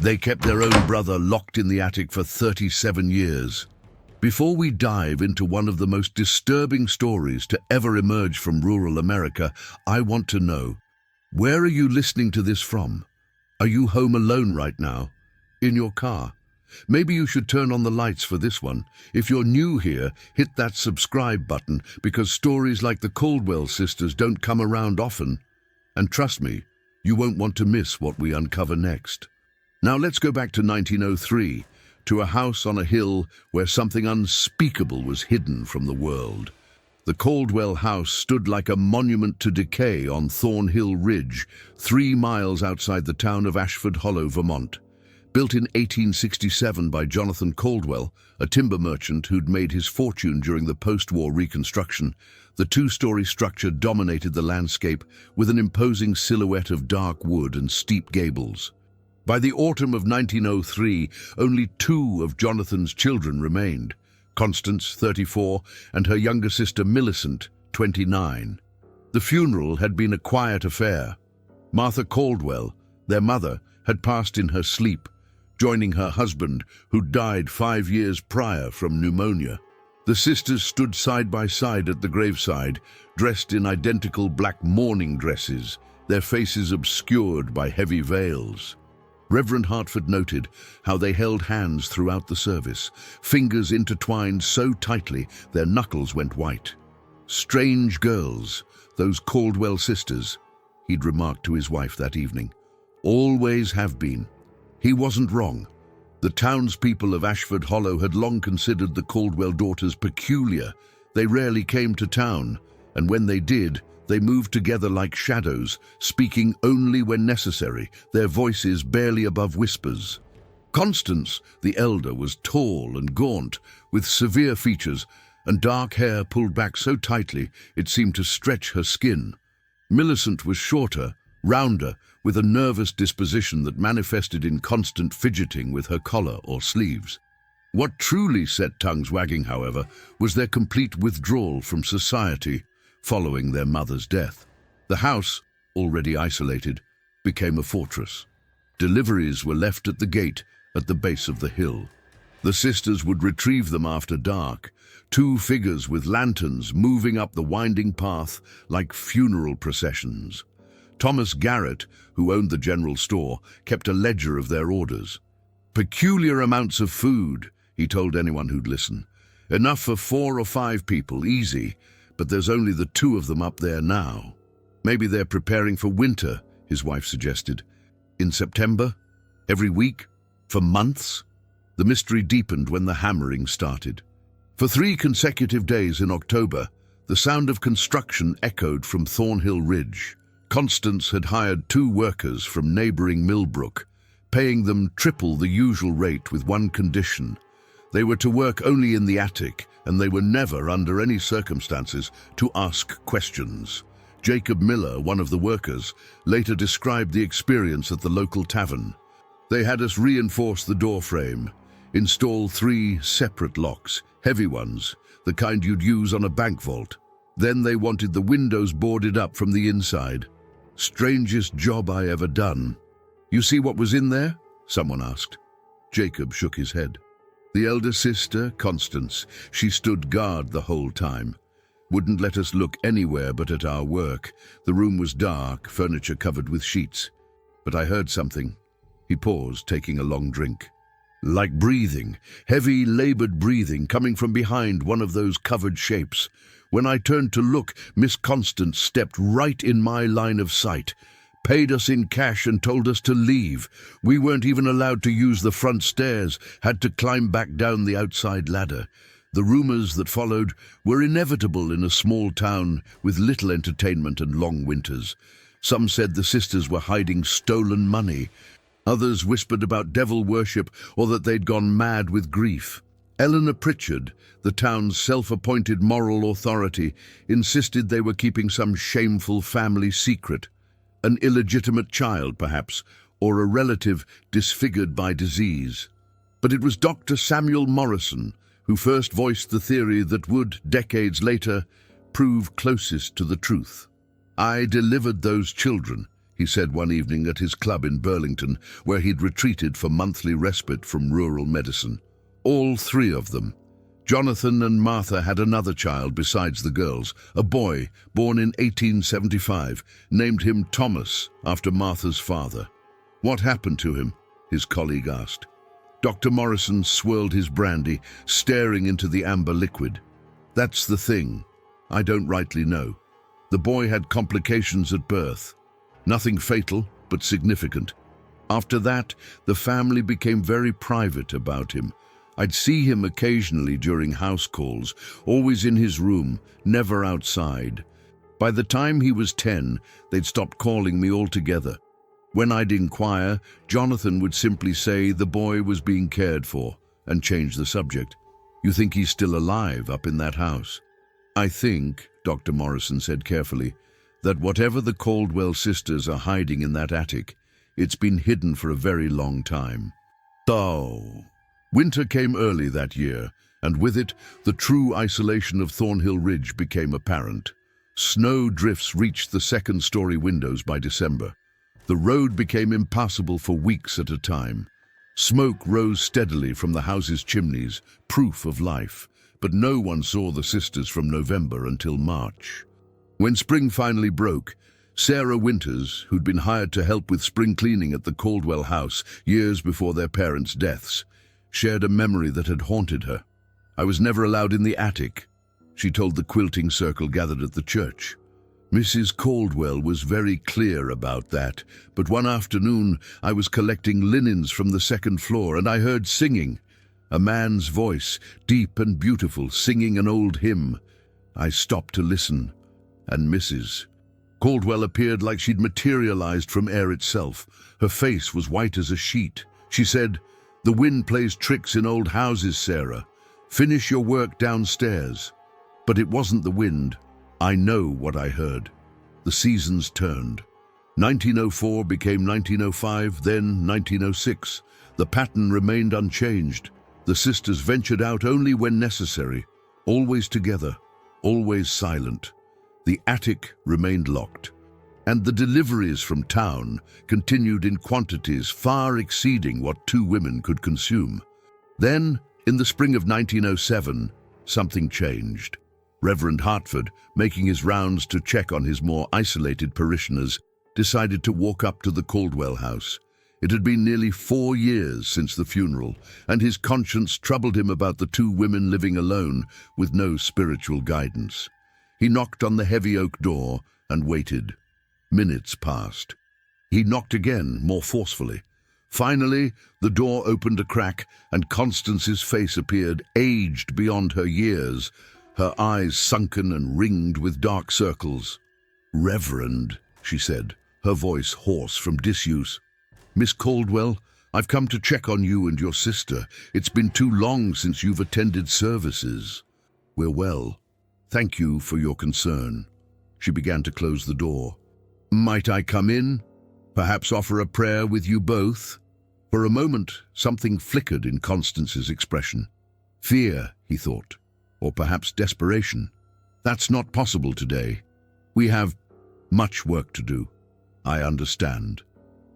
They kept their own brother locked in the attic for 37 years. Before we dive into one of the most disturbing stories to ever emerge from rural America, I want to know, where are you listening to this from? Are you home alone right now? In your car? Maybe you should turn on the lights for this one. If you're new here, hit that subscribe button because stories like the Caldwell sisters don't come around often. And trust me, you won't want to miss what we uncover next. Now let's go back to 1903, to a house on a hill where something unspeakable was hidden from the world. The Caldwell house stood like a monument to decay on Thornhill Ridge, 3 miles outside the town of Ashford Hollow, Vermont. Built in 1867 by Jonathan Caldwell, a timber merchant who'd made his fortune during the post-war reconstruction, the 2-story structure dominated the landscape with an imposing silhouette of dark wood and steep gables. By the autumn of 1903, only 2 of Jonathan's children remained, Constance, 34, and her younger sister Millicent, 29. The funeral had been a quiet affair. Martha Caldwell, their mother, had passed in her sleep, joining her husband, who died 5 years prior from pneumonia. The sisters stood side by side at the graveside, dressed in identical black mourning dresses, their faces obscured by heavy veils. Reverend Hartford noted how they held hands throughout the service, fingers intertwined so tightly their knuckles went white. "Strange girls, those Caldwell sisters," he'd remarked to his wife that evening. "Always have been." He wasn't wrong. The townspeople of Ashford Hollow had long considered the Caldwell daughters peculiar. They rarely came to town, and when they did, they moved together like shadows, speaking only when necessary, their voices barely above whispers. Constance, the elder, was tall and gaunt, with severe features, and dark hair pulled back so tightly it seemed to stretch her skin. Millicent was shorter, rounder, with a nervous disposition that manifested in constant fidgeting with her collar or sleeves. What truly set tongues wagging, however, was their complete withdrawal from society following their mother's death. The house, already isolated, became a fortress. Deliveries were left at the gate at the base of the hill. The sisters would retrieve them after dark, 2 figures with lanterns moving up the winding path like funeral processions. Thomas Garrett, who owned the general store, kept a ledger of their orders. "Peculiar amounts of food," he told anyone who'd listen. "Enough for 4 or 5 people, easy, but there's only the 2 of them up there now." "Maybe they're preparing for winter," his wife suggested. "In September? Every week? For months?" The mystery deepened when the hammering started. For 3 consecutive days in October, the sound of construction echoed from Thornhill Ridge. Constance had hired 2 workers from neighboring Millbrook, paying them triple the usual rate with one condition. They were to work only in the attic, and they were never, under any circumstances, to ask questions. Jacob Miller, one of the workers, later described the experience at the local tavern. "They had us reinforce the door frame, install 3 separate locks, heavy ones, the kind you'd use on a bank vault. Then they wanted the windows boarded up from the inside. Strangest job I ever done." "You see what was in there?" someone asked. Jacob shook his head. "The elder sister, Constance, she stood guard the whole time. Wouldn't let us look anywhere but at our work. The room was dark, furniture covered with sheets. But I heard something." He paused, taking a long drink. "Like breathing, heavy, labored breathing coming from behind one of those covered shapes. When I turned to look, Miss Constance stepped right in my line of sight, paid us in cash and told us to leave. We weren't even allowed to use the front stairs, had to climb back down the outside ladder. The rumors that followed were inevitable in a small town with little entertainment and long winters. Some said the sisters were hiding stolen money. Others whispered about devil worship or that they'd gone mad with grief. Eleanor Pritchard, the town's self-appointed moral authority, insisted they were keeping some shameful family secret. An illegitimate child, perhaps, or a relative disfigured by disease. But it was Dr. Samuel Morrison who first voiced the theory that would, decades later, prove closest to the truth. "I delivered those children," he said one evening at his club in Burlington, where he'd retreated for monthly respite from rural medicine. All three of them. Jonathan and Martha had another child besides the girls, a boy born in 1875, named him Thomas after Martha's father. "What happened to him?" his colleague asked. Dr. Morrison swirled his brandy, staring into the amber liquid. "That's the thing. I don't rightly know. The boy had complications at birth. Nothing fatal, but significant. After that, the family became very private about him. I'd see him occasionally during house calls, always in his room, never outside. By the time he was 10, they'd stopped calling me altogether. When I'd inquire, Jonathan would simply say the boy was being cared for and change the subject. You think he's still alive up in that house?" "I think," Dr. Morrison said carefully, "that whatever the Caldwell sisters are hiding in that attic, it's been hidden for a very long time." So, winter came early that year, and with it, the true isolation of Thornhill Ridge became apparent. Snow drifts reached the second-story windows by December. The road became impassable for weeks at a time. Smoke rose steadily from the house's chimneys, proof of life, but no one saw the sisters from November until March. When spring finally broke, Sarah Winters, who'd been hired to help with spring cleaning at the Caldwell house years before their parents' deaths, shared a memory that had haunted her. "I was never allowed in the attic," she told the quilting circle gathered at the church. "Mrs. Caldwell was very clear about that, but one afternoon I was collecting linens from the second floor and I heard singing. A man's voice, deep and beautiful, singing an old hymn. I stopped to listen, and Mrs. Caldwell appeared like she'd materialized from air itself. Her face was white as a sheet. She said, 'The wind plays tricks in old houses, Sarah. Finish your work downstairs.' But it wasn't the wind. I know what I heard." The seasons turned. 1904 became 1905, then 1906. The pattern remained unchanged. The sisters ventured out only when necessary, always together, always silent. The attic remained locked, and the deliveries from town continued in quantities far exceeding what two women could consume. Then, in the spring of 1907, something changed. Reverend Hartford, making his rounds to check on his more isolated parishioners, decided to walk up to the Caldwell house. It had been nearly 4 years since the funeral, and his conscience troubled him about the two women living alone with no spiritual guidance. He knocked on the heavy oak door and waited. Minutes passed. He knocked again, more forcefully. Finally, the door opened a crack, and Constance's face appeared, aged beyond her years, her eyes sunken and ringed with dark circles. "Reverend," she said, her voice hoarse from disuse. "Miss Caldwell, I've come to check on you and your sister. It's been too long since you've attended services." "We're well. Thank you for your concern." She began to close the door. "Might I come in? Perhaps offer a prayer with you both?" For a moment, something flickered in Constance's expression. Fear, he thought, or perhaps desperation. "That's not possible today. We have much work to do." "I understand.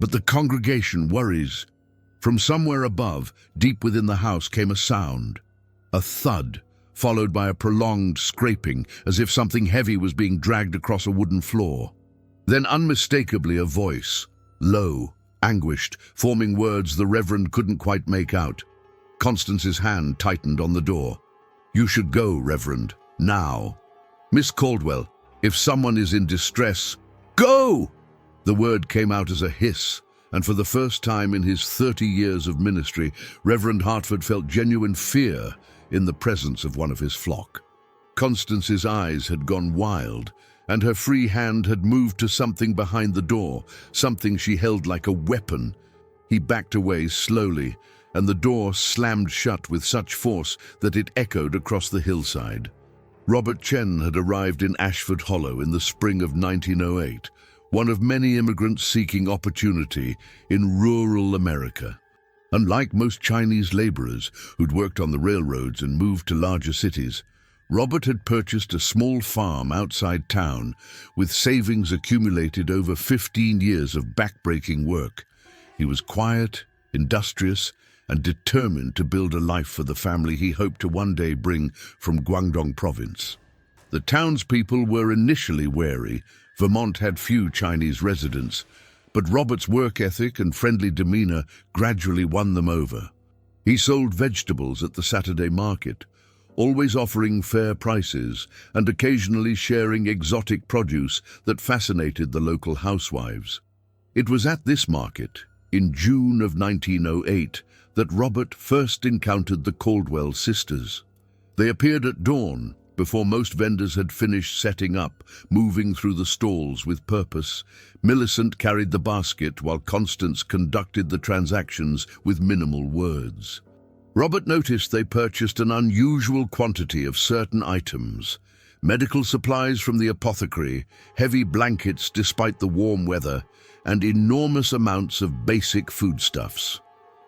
But the congregation worries." From somewhere above, deep within the house, came a sound. A thud, followed by a prolonged scraping, as if something heavy was being dragged across a wooden floor. Then unmistakably a voice, low, anguished, forming words the Reverend couldn't quite make out. Constance's hand tightened on the door. "You should go, Reverend, now. Miss Caldwell, if someone is in distress, go!" The word came out as a hiss, and for the first time in his 30 years of ministry, Reverend Hartford felt genuine fear in the presence of one of his flock. Constance's eyes had gone wild, and her free hand had moved to something behind the door, something she held like a weapon. He backed away slowly, and the door slammed shut with such force that it echoed across the hillside. Robert Chen had arrived in Ashford Hollow in the spring of 1908, one of many immigrants seeking opportunity in rural America. Unlike most Chinese laborers who'd worked on the railroads and moved to larger cities, Robert had purchased a small farm outside town with savings accumulated over 15 years of backbreaking work. He was quiet, industrious, and determined to build a life for the family he hoped to one day bring from Guangdong province. The townspeople were initially wary. Vermont had few Chinese residents, but Robert's work ethic and friendly demeanor gradually won them over. He sold vegetables at the Saturday market, always offering fair prices and occasionally sharing exotic produce that fascinated the local housewives. It was at this market, in June of 1908, that Robert first encountered the Caldwell sisters. They appeared at dawn, before most vendors had finished setting up, moving through the stalls with purpose. Millicent carried the basket while Constance conducted the transactions with minimal words. Robert noticed they purchased an unusual quantity of certain items: medical supplies from the apothecary, heavy blankets despite the warm weather, and enormous amounts of basic foodstuffs.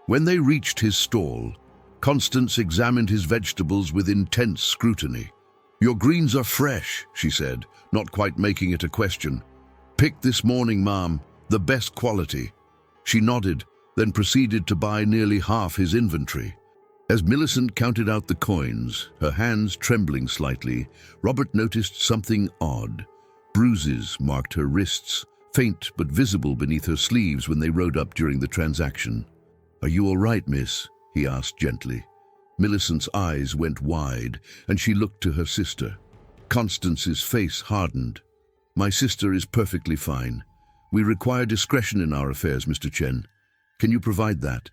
When they reached his stall, Constance examined his vegetables with intense scrutiny. "Your greens are fresh," she said, not quite making it a question. "Picked this morning, ma'am, the best quality." She nodded, then proceeded to buy nearly half his inventory. As Millicent counted out the coins, her hands trembling slightly, Robert noticed something odd. Bruises marked her wrists, faint but visible beneath her sleeves when they rode up during the transaction. "Are you all right, miss?" he asked gently. Millicent's eyes went wide, and she looked to her sister. Constance's face hardened. "My sister is perfectly fine. We require discretion in our affairs, Mr. Chen. Can you provide that?"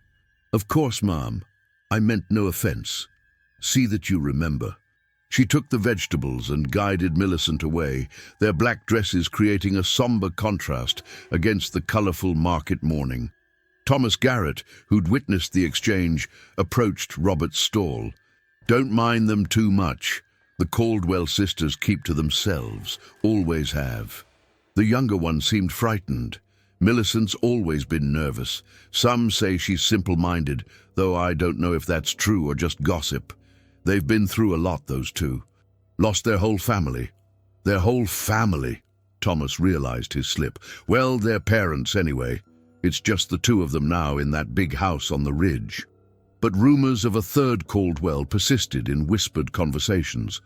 "Of course, ma'am. I meant no offense. See that you remember." She took the vegetables and guided Millicent away, their black dresses creating a somber contrast against the colorful market morning. Thomas Garrett, who'd witnessed the exchange, approached Robert's stall. "Don't mind them too much. The Caldwell sisters keep to themselves, always have." The younger one seemed frightened. "Millicent's always been nervous. Some say she's simple-minded, though I don't know if that's true or just gossip. They've been through a lot, those two. Lost their whole family." "Their whole family?" Thomas realized his slip. "Well, their parents anyway. It's just the two of them now in that big house on the ridge." But rumors of a third Caldwell persisted in whispered conversations,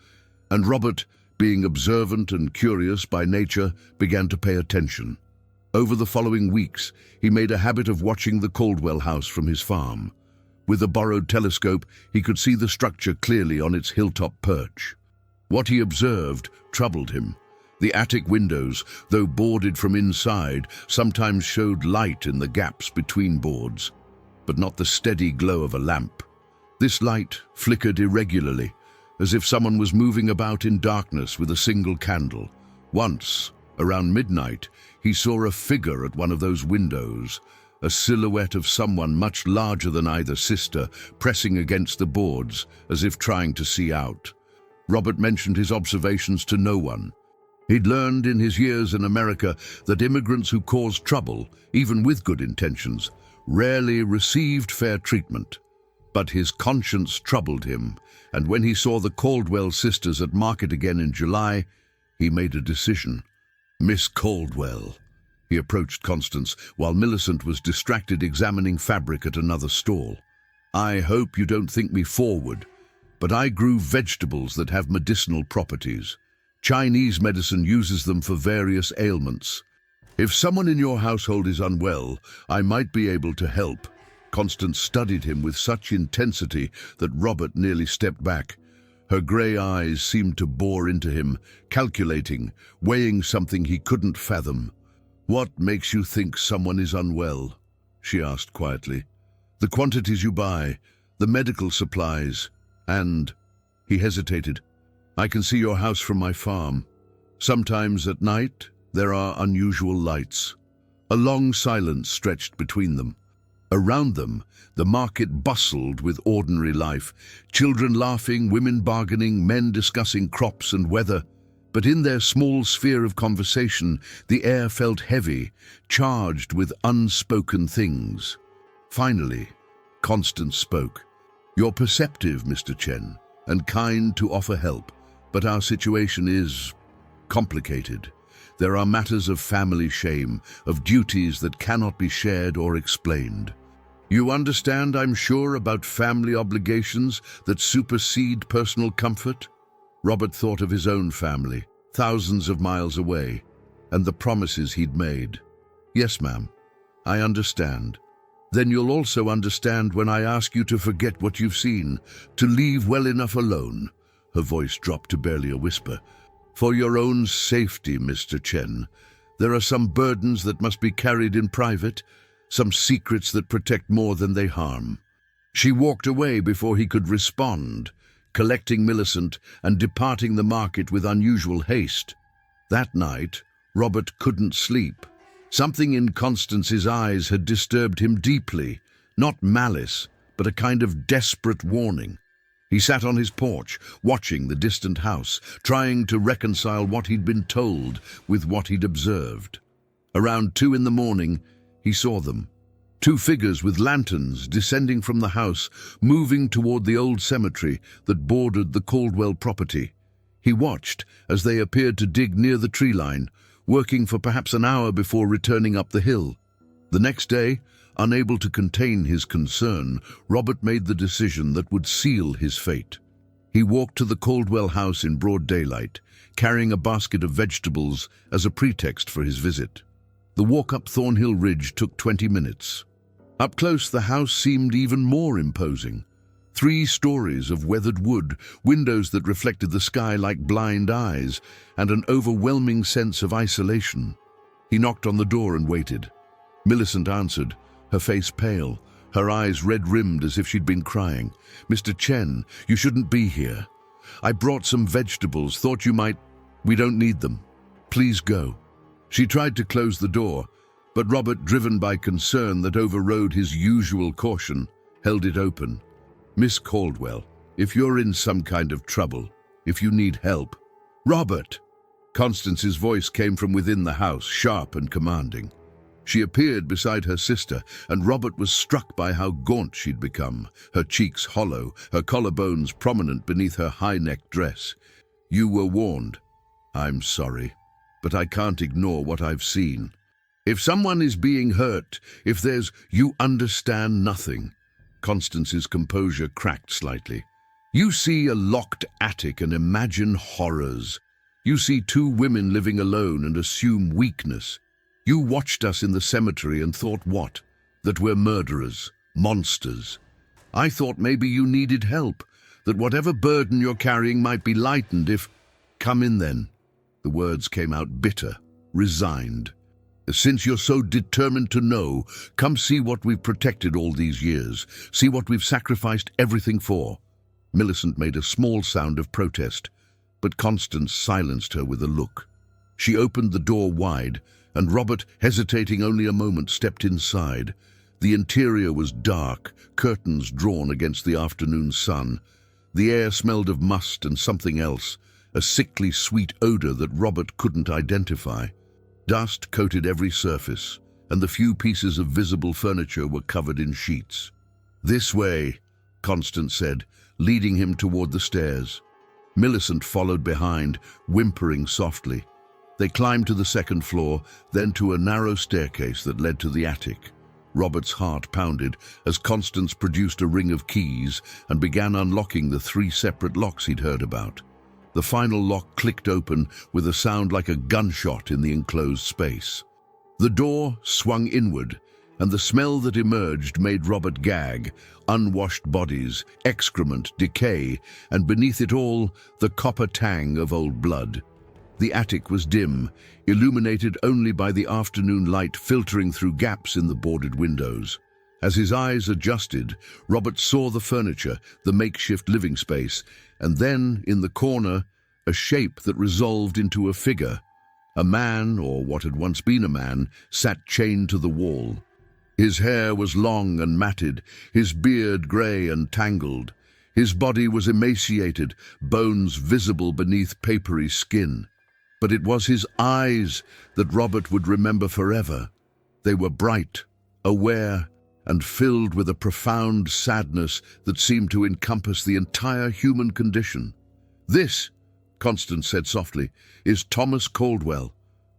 and Robert, being observant and curious by nature, began to pay attention. Over the following weeks, he made a habit of watching the Caldwell house from his farm. With a borrowed telescope, he could see the structure clearly on its hilltop perch. What he observed troubled him. The attic windows, though boarded from inside, sometimes showed light in the gaps between boards, but not the steady glow of a lamp. This light flickered irregularly, as if someone was moving about in darkness with a single candle. Once, around midnight, he saw a figure at one of those windows, a silhouette of someone much larger than either sister, pressing against the boards, as if trying to see out. Robert mentioned his observations to no one. He'd learned in his years in America that immigrants who caused trouble, even with good intentions, rarely received fair treatment. But his conscience troubled him, and when he saw the Caldwell sisters at market again in July, he made a decision. "Miss Caldwell." He approached Constance while Millicent was distracted examining fabric at another stall. "I hope you don't think me forward, but I grew vegetables that have medicinal properties. Chinese medicine uses them for various ailments. If someone in your household is unwell, I might be able to help." Constance studied him with such intensity that Robert nearly stepped back. Her grey eyes seemed to bore into him, calculating, weighing something he couldn't fathom. "What makes you think someone is unwell?" she asked quietly. "The quantities you buy, the medical supplies, and—" He hesitated. "I can see your house from my farm. Sometimes at night there are unusual lights." A long silence stretched between them. Around them, the market bustled with ordinary life, children laughing, women bargaining, men discussing crops and weather. But in their small sphere of conversation, the air felt heavy, charged with unspoken things. Finally, Constance spoke. "You're perceptive, Mr. Chen, and kind to offer help. But our situation is complicated. There are matters of family shame, of duties that cannot be shared or explained. You understand, I'm sure, about family obligations that supersede personal comfort? Robert thought of his own family, thousands of miles away, and the promises he'd made. Yes, ma'am, I understand. Then you'll also understand when I ask you to forget what you've seen, to leave well enough alone. Her voice dropped to barely a whisper. For your own safety, Mr. Chen, there are some burdens that must be carried in private, some secrets that protect more than they harm. She walked away before he could respond, collecting Millicent and departing the market with unusual haste. That night, Robert couldn't sleep. Something in Constance's eyes had disturbed him deeply, not malice, but a kind of desperate warning. He sat on his porch, watching the distant house, trying to reconcile what he'd been told with what he'd observed. Around 2 a.m, he saw them. 2 figures with lanterns descending from the house, moving toward the old cemetery that bordered the Caldwell property. He watched as they appeared to dig near the tree line, working for perhaps an hour before returning up the hill. The next day, unable to contain his concern, Robert made the decision that would seal his fate. He walked to the Caldwell house in broad daylight, carrying a basket of vegetables as a pretext for his visit. The walk up Thornhill Ridge took 20 minutes. Up close, the house seemed even more imposing. 3 stories of weathered wood, windows that reflected the sky like blind eyes, and an overwhelming sense of isolation. He knocked on the door and waited. Millicent answered, her face pale, her eyes red-rimmed as if she'd been crying. "Mr. Chen, you shouldn't be here. I brought some vegetables, thought you might—" "We don't need them. Please go." She tried to close the door, but Robert, driven by concern that overrode his usual caution, held it open. "Miss Caldwell, if you're in some kind of trouble, if you need help—" "Robert!" Constance's voice came from within the house, sharp and commanding. She appeared beside her sister, and Robert was struck by how gaunt she'd become, her cheeks hollow, her collarbones prominent beneath her high-necked dress. "You were warned. I'm sorry, but I can't ignore what I've seen. If someone is being hurt, if there's— You understand nothing." Constance's composure cracked slightly. "You see a locked attic and imagine horrors. You see 2 women living alone and assume weakness. You watched us in the cemetery and thought what? That we're murderers, monsters. I thought maybe you needed help, that whatever burden you're carrying might be lightened if— Come in then." The words came out bitter, resigned. "Since you're so determined to know, come see what we've protected all these years. See what we've sacrificed everything for." Millicent made a small sound of protest, but Constance silenced her with a look. She opened the door wide, and Robert, hesitating only a moment, stepped inside. The interior was dark, curtains drawn against the afternoon sun. The air smelled of must and something else, a sickly sweet odor that Robert couldn't identify. Dust coated every surface, and the few pieces of visible furniture were covered in sheets. "This way," Constance said, leading him toward the stairs. Millicent followed behind, whimpering softly. They climbed to the 2nd floor, then to a narrow staircase that led to the attic. Robert's heart pounded as Constance produced a ring of keys and began unlocking the 3 separate locks he'd heard about. The final lock clicked open with a sound like a gunshot in the enclosed space. The door swung inward, and the smell that emerged made Robert gag. Unwashed bodies, excrement, decay, and beneath it all, the copper tang of old blood. The attic was dim, illuminated only by the afternoon light filtering through gaps in the boarded windows. As his eyes adjusted, Robert saw the furniture, the makeshift living space, and then, in the corner, a shape that resolved into a figure. A man, or what had once been a man, sat chained to the wall. His hair was long and matted, his beard grey and tangled. His body was emaciated, bones visible beneath papery skin. But it was his eyes that Robert would remember forever. They were bright, aware, and filled with a profound sadness that seemed to encompass the entire human condition. "This," Constance said softly, "is Thomas Caldwell,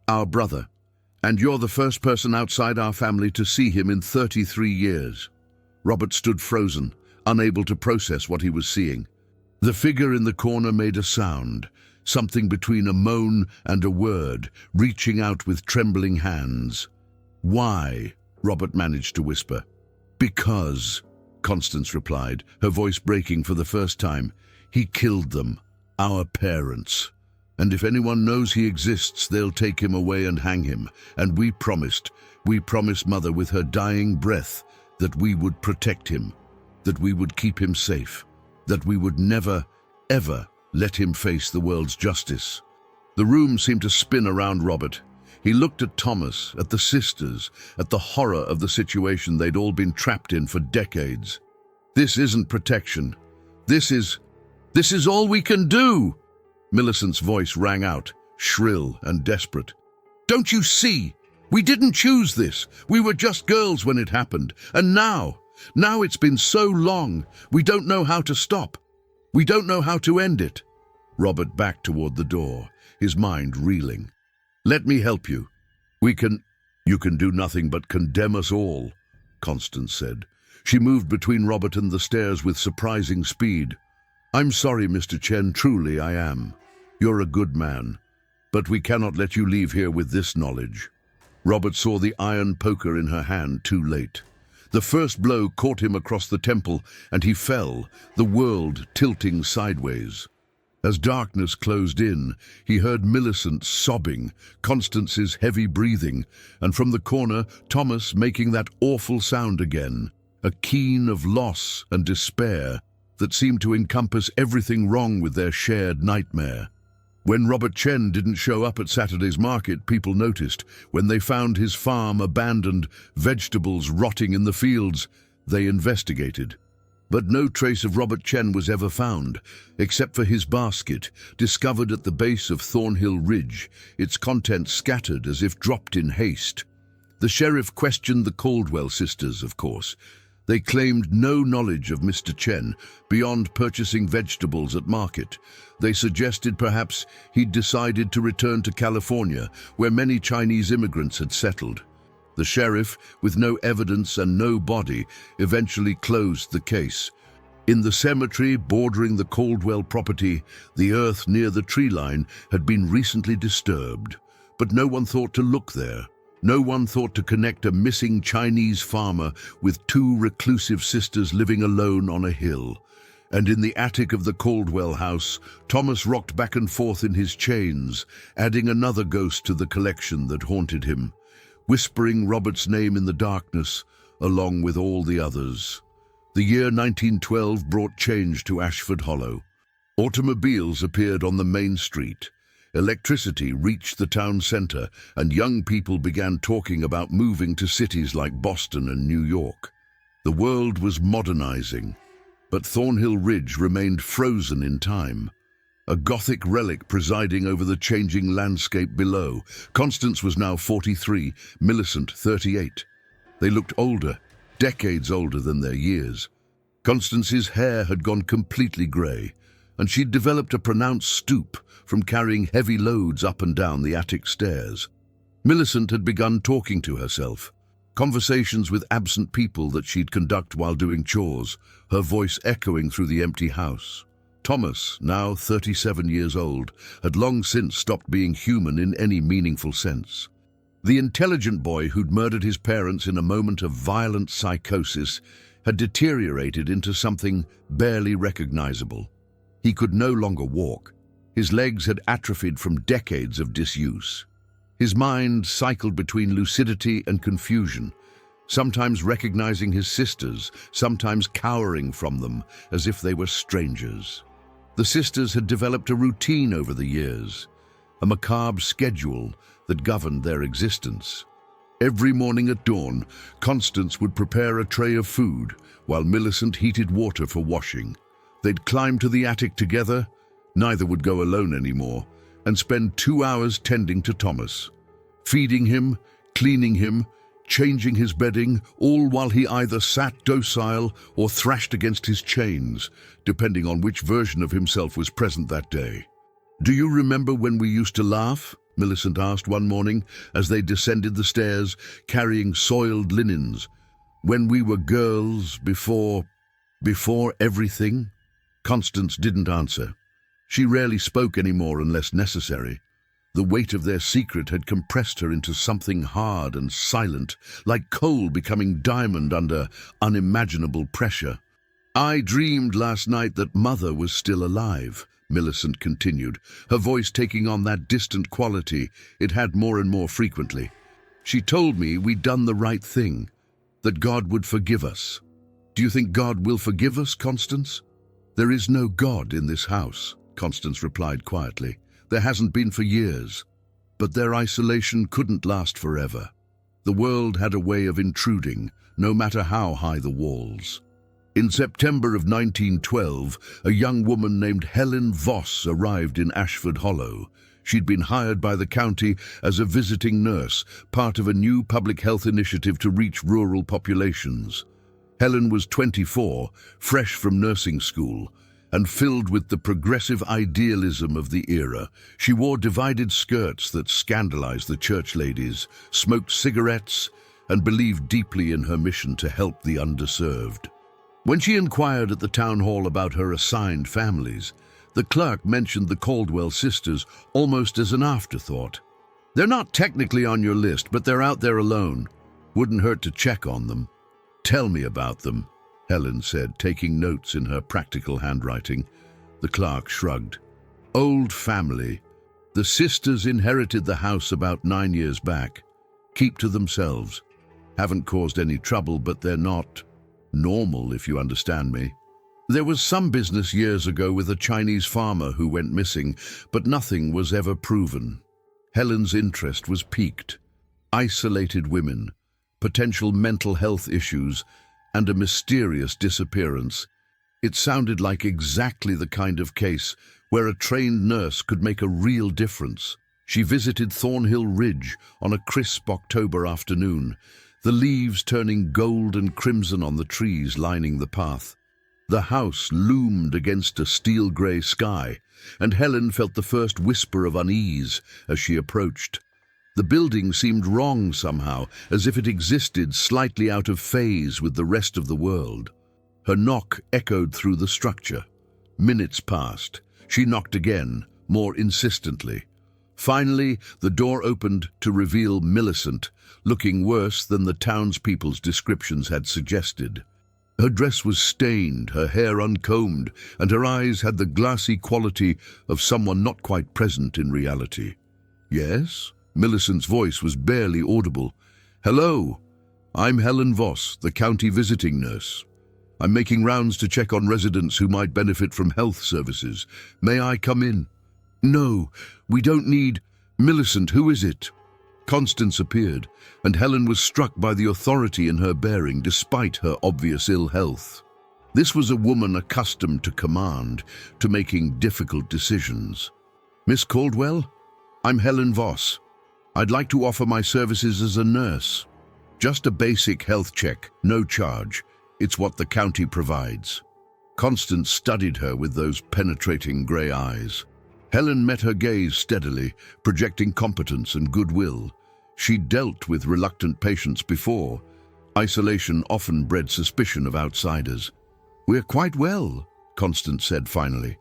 our brother. And you're the first person outside our family to see him in 33 years." Robert stood frozen, unable to process what he was seeing. The figure in the corner made a sound, something between a moan and a word, reaching out with trembling hands. "Why?" Robert managed to whisper. "Because," Constance replied, her voice breaking for the first time, "he killed them, our parents. And if anyone knows he exists, they'll take him away and hang him. And we promised Mother with her dying breath that we would protect him, that we would keep him safe, that we would never, ever let him face the world's justice." The room seemed to spin around Robert. He looked at Thomas, at the sisters, at the horror of the situation they'd all been trapped in for decades. "This isn't protection. This is all we can do!" Millicent's voice rang out, shrill and desperate. "Don't you see? We didn't choose this. We were just girls when it happened. And now it's been so long. We don't know how to stop. We don't know how to end it." Robert backed toward the door, his mind reeling. "Let me help you. You can do nothing but condemn us all," Constance said. She moved between Robert and the stairs with surprising speed. "I'm sorry, Mr. Chen, truly I am. You're a good man, but we cannot let you leave here with this knowledge." Robert saw the iron poker in her hand too late. The first blow caught him across the temple, and he fell, the world tilting sideways. As darkness closed in, he heard Millicent sobbing, Constance's heavy breathing, and from the corner, Thomas making that awful sound again, a keen of loss and despair that seemed to encompass everything wrong with their shared nightmare. When Robert Chen didn't show up at Saturday's market, people noticed. When they found his farm abandoned, vegetables rotting in the fields, they investigated. But no trace of Robert Chen was ever found, except for his basket, discovered at the base of Thornhill Ridge, its contents scattered as if dropped in haste. The sheriff questioned the Caldwell sisters, of course. They claimed no knowledge of Mr. Chen beyond purchasing vegetables at market. They suggested perhaps he'd decided to return to California, where many Chinese immigrants had settled. The sheriff, with no evidence and no body, eventually closed the case. In the cemetery bordering the Caldwell property, the earth near the tree line had been recently disturbed, but no one thought to look there. No one thought to connect a missing Chinese farmer with two reclusive sisters living alone on a hill. And in the attic of the Caldwell house, Thomas rocked back and forth in his chains, adding another ghost to the collection that haunted him, whispering Robert's name in the darkness, along with all the others. The year 1912 brought change to Ashford Hollow. Automobiles appeared on the main street. Electricity reached the town center, and young people began talking about moving to cities like Boston and New York. The world was modernizing, but Thornhill Ridge remained frozen in time, a Gothic relic presiding over the changing landscape below. Constance was now 43, Millicent 38. They looked older, decades older than their years. Constance's hair had gone completely grey, and she'd developed a pronounced stoop from carrying heavy loads up and down the attic stairs. Millicent had begun talking to herself, conversations with absent people that she'd conduct while doing chores, her voice echoing through the empty house. Thomas, now 37 years old, had long since stopped being human in any meaningful sense. The intelligent boy who'd murdered his parents in a moment of violent psychosis had deteriorated into something barely recognizable. He could no longer walk. His legs had atrophied from decades of disuse. His mind cycled between lucidity and confusion, sometimes recognizing his sisters, sometimes cowering from them as if they were strangers. The sisters had developed a routine over the years, a macabre schedule that governed their existence. Every morning at dawn, Constance would prepare a tray of food, while Millicent heated water for washing. They'd climb to the attic together, neither would go alone anymore, and spend 2 hours tending to Thomas, feeding him, cleaning him, changing his bedding, all while he either sat docile or thrashed against his chains, depending on which version of himself was present that day. "Do you remember when we used to laugh?" Millicent asked one morning as they descended the stairs, carrying soiled linens. "When we were girls, before everything?" Constance didn't answer. She rarely spoke anymore unless necessary. The weight of their secret had compressed her into something hard and silent, like coal becoming diamond under unimaginable pressure. "I dreamed last night that Mother was still alive," Millicent continued, her voice taking on that distant quality it had more and more frequently. "She told me we'd done the right thing, that God would forgive us." "Do you think God will forgive us, Constance?" "There is no God in this house," Constance replied quietly. "There hasn't been for years. But their isolation couldn't last forever. The world had a way of intruding, no matter how high the walls. In September of 1912, a young woman named Helen Voss arrived in Ashford Hollow. She'd been hired by the county as a visiting nurse, part of a new public health initiative to reach rural populations. Helen was 24, fresh from nursing school, and filled with the progressive idealism of the era. She wore divided skirts that scandalized the church ladies, smoked cigarettes, and believed deeply in her mission to help the underserved. When she inquired at the town hall about her assigned families, the clerk mentioned the Caldwell sisters almost as an afterthought. "They're not technically on your list, but they're out there alone. Wouldn't hurt to check on them." "Tell me about them," Helen said, taking notes in her practical handwriting. The clerk shrugged. "Old family. The sisters inherited the house about 9 years back. Keep to themselves. Haven't caused any trouble, but they're not normal, if you understand me. There was some business years ago with a Chinese farmer who went missing, but nothing was ever proven." Helen's interest was piqued. Isolated women, potential mental health issues, and a mysterious disappearance. It sounded like exactly the kind of case where a trained nurse could make a real difference. She visited Thornhill Ridge on a crisp October afternoon, the leaves turning gold and crimson on the trees lining the path. The house loomed against a steel-grey sky, and Helen felt the first whisper of unease as she approached. The building seemed wrong somehow, as if it existed slightly out of phase with the rest of the world. Her knock echoed through the structure. Minutes passed. She knocked again, more insistently. Finally, the door opened to reveal Millicent, looking worse than the townspeople's descriptions had suggested. Her dress was stained, her hair uncombed, and her eyes had the glassy quality of someone not quite present in reality. "Yes?" Millicent's voice was barely audible. "Hello, I'm Helen Voss, the county visiting nurse. I'm making rounds to check on residents who might benefit from health services. May I come in?" "No, we don't need—" "Millicent, who is it?" Constance appeared, and Helen was struck by the authority in her bearing despite her obvious ill health. This was a woman accustomed to command, to making difficult decisions. "Miss Caldwell, I'm Helen Voss. I'd like to offer my services as a nurse. Just a basic health check, no charge. It's what the county provides." Constance studied her with those penetrating grey eyes. Helen met her gaze steadily, projecting competence and goodwill. She'd dealt with reluctant patients before. Isolation often bred suspicion of outsiders. "We're quite well," Constance said finally.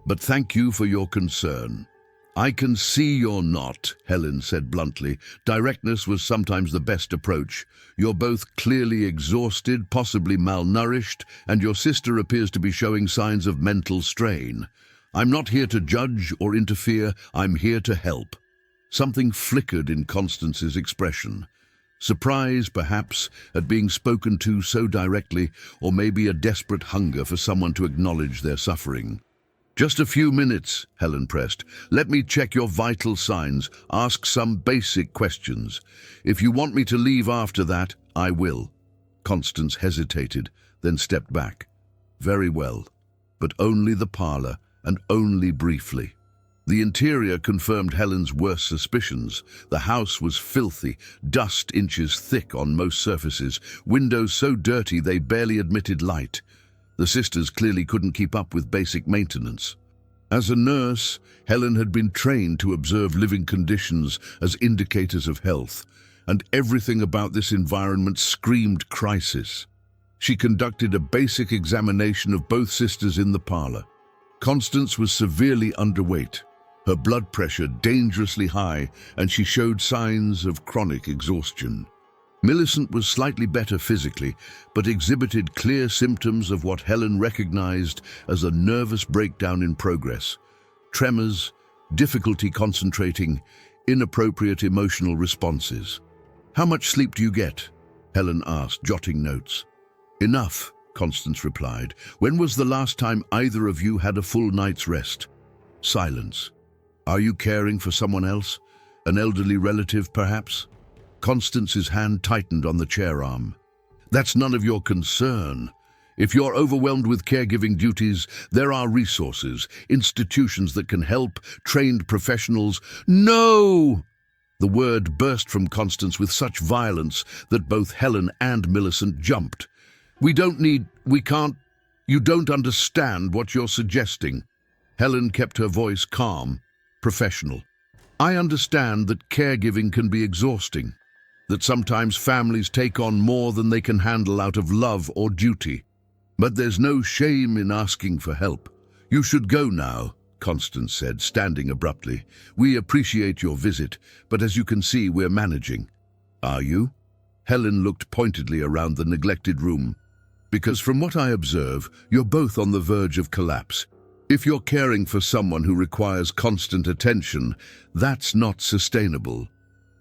"But thank you for your concern." "I can see you're not," Helen said bluntly. Directness was sometimes the best approach. "You're both clearly exhausted, possibly malnourished, and your sister appears to be showing signs of mental strain. I'm not here to judge or interfere, I'm here to help." Something flickered in Constance's expression. Surprise, perhaps, at being spoken to so directly, or maybe a desperate hunger for someone to acknowledge their suffering. "Just a few minutes," Helen pressed. "Let me check your vital signs, ask some basic questions. If you want me to leave after that, I will." Constance hesitated, then stepped back. "Very well, but only the parlour, and only briefly." The interior confirmed Helen's worst suspicions. The house was filthy, dust inches thick on most surfaces, windows so dirty they barely admitted light. The sisters clearly couldn't keep up with basic maintenance. As a nurse, Helen had been trained to observe living conditions as indicators of health, and everything about this environment screamed crisis. She conducted a basic examination of both sisters in the parlor. Constance was severely underweight, her blood pressure dangerously high, and she showed signs of chronic exhaustion. Millicent was slightly better physically, but exhibited clear symptoms of what Helen recognized as a nervous breakdown in progress: tremors, difficulty concentrating, inappropriate emotional responses. "How much sleep do you get?" Helen asked, jotting notes. "Enough," Constance replied. "When was the last time either of you had a full night's rest?" Silence. "Are you caring for someone else? An elderly relative, perhaps?" Constance's hand tightened on the chair arm. "That's none of your concern. If you're overwhelmed with caregiving duties, there are resources, institutions that can help, trained professionals." "No!" The word burst from Constance with such violence that both Helen and Millicent jumped. We can't, you don't understand what you're suggesting." Helen kept her voice calm, professional. "I understand that caregiving can be exhausting, that sometimes families take on more than they can handle out of love or duty. But there's no shame in asking for help. You should go now," Constance said, standing abruptly. "We appreciate your visit, but as you can see, we're managing." "Are you?" Helen looked pointedly around the neglected room. "Because from what I observe, you're both on the verge of collapse. If you're caring for someone who requires constant attention, that's not sustainable.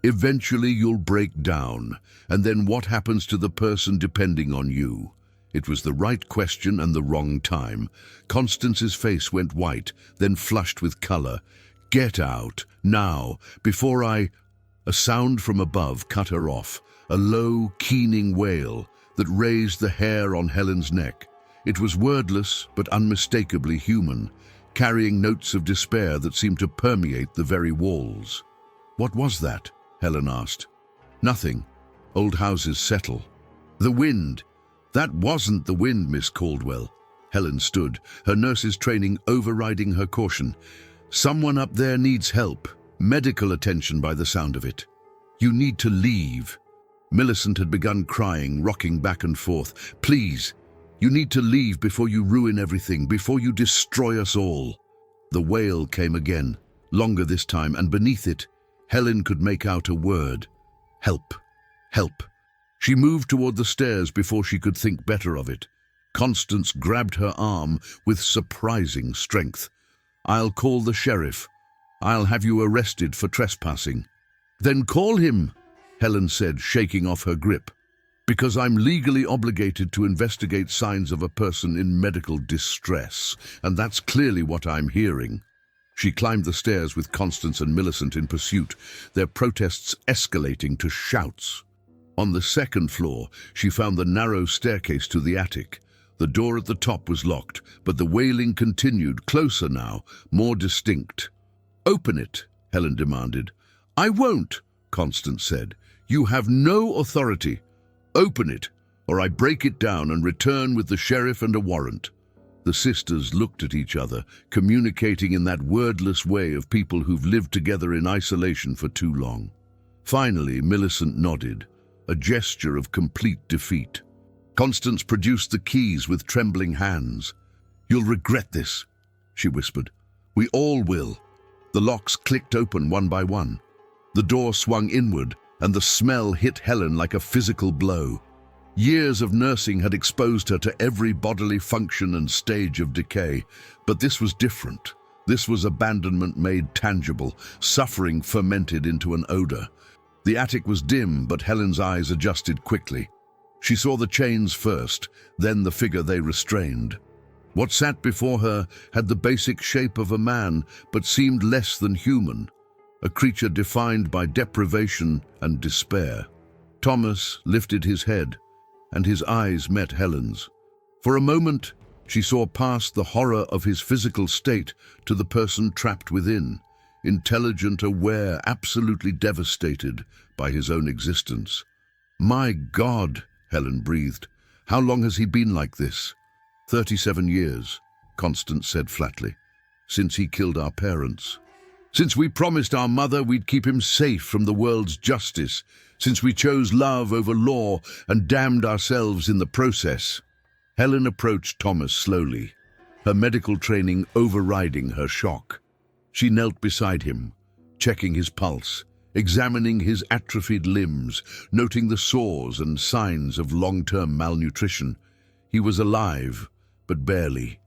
Eventually you'll break down, and then what happens to the person depending on you?" It was the right question and the wrong time. Constance's face went white, then flushed with color. "Get out, now, before I—" A sound from above cut her off, a low, keening wail that raised the hair on Helen's neck. It was wordless, but unmistakably human, carrying notes of despair that seemed to permeate the very walls. "What was that?" Helen asked. "Nothing. Old houses settle." "The wind." "That wasn't the wind, Miss Caldwell." Helen stood, her nurse's training overriding her caution. "Someone up there needs help, medical attention by the sound of it. You need to leave." Millicent had begun crying, rocking back and forth. "Please, you need to leave before you ruin everything, before you destroy us all." The wail came again, longer this time, and beneath it, Helen could make out a word. "Help, help." She moved toward the stairs before she could think better of it. Constance grabbed her arm with surprising strength. "I'll call the sheriff. I'll have you arrested for trespassing." "Then call him," Helen said, shaking off her grip. "Because I'm legally obligated to investigate signs of a person in medical distress, and that's clearly what I'm hearing." She climbed the stairs with Constance and Millicent in pursuit, their protests escalating to shouts. On the second floor, she found the narrow staircase to the attic. The door at the top was locked, but the wailing continued, closer now, more distinct. "Open it," Helen demanded. "I won't," Constance said. "You have no authority. Open it, or I break it down and return with the sheriff and a warrant." The sisters looked at each other, communicating in that wordless way of people who've lived together in isolation for too long. Finally, Millicent nodded, a gesture of complete defeat. Constance produced the keys with trembling hands. "You'll regret this," she whispered. "We all will." The locks clicked open one by one. The door swung inward, and the smell hit Helen like a physical blow. Years of nursing had exposed her to every bodily function and stage of decay, but this was different. This was abandonment made tangible, suffering fermented into an odor. The attic was dim, but Helen's eyes adjusted quickly. She saw the chains first, then the figure they restrained. What sat before her had the basic shape of a man, but seemed less than human, a creature defined by deprivation and despair. Thomas lifted his head, and his eyes met Helen's. For a moment, she saw past the horror of his physical state to the person trapped within, intelligent, aware, absolutely devastated by his own existence. "My God," Helen breathed. "How long has he been like this?" 37 years, Constance said flatly. since he killed our parents. Since we promised our mother we'd keep him safe from the world's justice. Since we chose love over law and damned ourselves in the process. Helen approached Thomas slowly, her medical training overriding her shock. She knelt beside him, checking his pulse, examining his atrophied limbs, noting the sores and signs of long-term malnutrition. He was alive, but barely.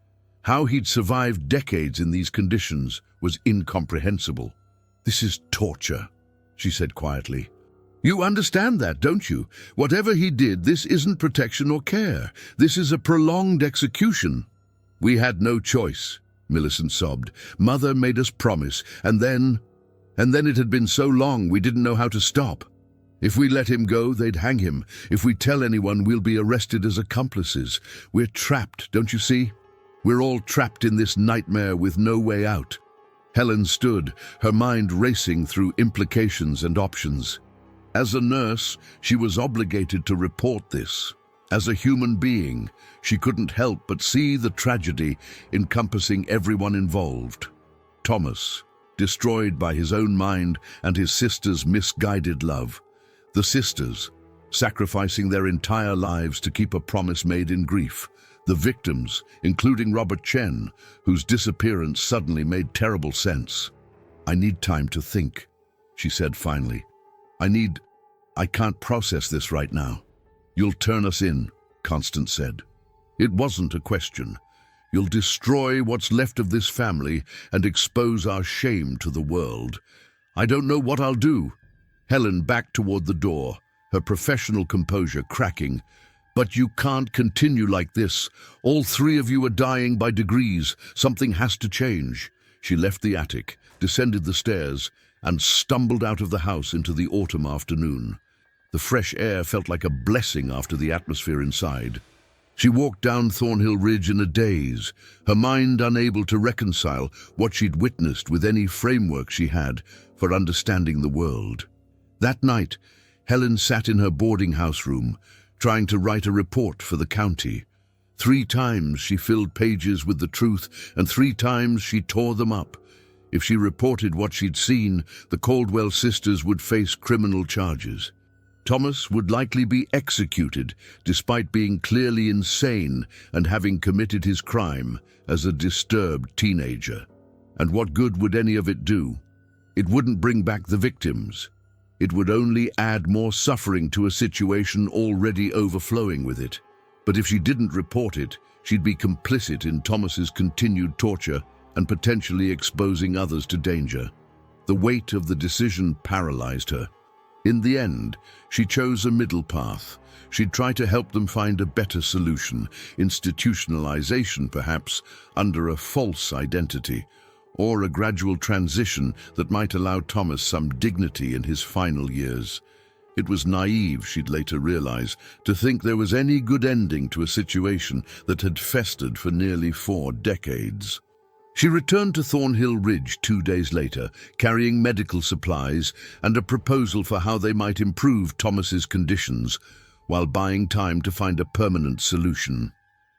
How he'd survived decades in these conditions was incomprehensible. "This is torture," she said quietly. "You understand that, don't you? Whatever he did, this isn't protection or care. This is a prolonged execution." "We had no choice," Millicent sobbed. "Mother made us promise, and then it had been so long we didn't know how to stop. If we let him go, they'd hang him. If we tell anyone, we'll be arrested as accomplices. We're trapped, don't you see? We're all trapped in this nightmare with no way out." Helen stood, her mind racing through implications and options. As a nurse, she was obligated to report this. As a human being, she couldn't help but see the tragedy encompassing everyone involved. Thomas, destroyed by his own mind and his sister's misguided love. The sisters, sacrificing their entire lives to keep a promise made in grief. The victims, including Robert Chen, whose disappearance suddenly made terrible sense. "I need time to think," she said finally. I can't process this right now." "You'll turn us in," Constance said. It wasn't a question. "You'll destroy what's left of this family and expose our shame to the world." "I don't know what I'll do." Helen backed toward the door, her professional composure cracking. "But you can't continue like this. All three of you are dying by degrees. Something has to change." She left the attic, descended the stairs, and stumbled out of the house into the autumn afternoon. The fresh air felt like a blessing after the atmosphere inside. She walked down Thornhill Ridge in a daze, her mind unable to reconcile what she'd witnessed with any framework she had for understanding the world. That night, Helen sat in her boarding house room, trying to write a report for the county. 3 times she filled pages with the truth, and 3 times she tore them up. If she reported what she'd seen, the Caldwell sisters would face criminal charges. Thomas would likely be executed, despite being clearly insane and having committed his crime as a disturbed teenager. And what good would any of it do? It wouldn't bring back the victims. It would only add more suffering to a situation already overflowing with it. But if she didn't report it, she'd be complicit in Thomas's continued torture and potentially exposing others to danger. The weight of the decision paralyzed her. In the end, she chose a middle path. She'd try to help them find a better solution, institutionalization perhaps, under a false identity, or a gradual transition that might allow Thomas some dignity in his final years. It was naive, she'd later realize, to think there was any good ending to a situation that had festered for nearly 4 decades. She returned to Thornhill Ridge 2 days later, carrying medical supplies and a proposal for how they might improve Thomas's conditions, while buying time to find a permanent solution.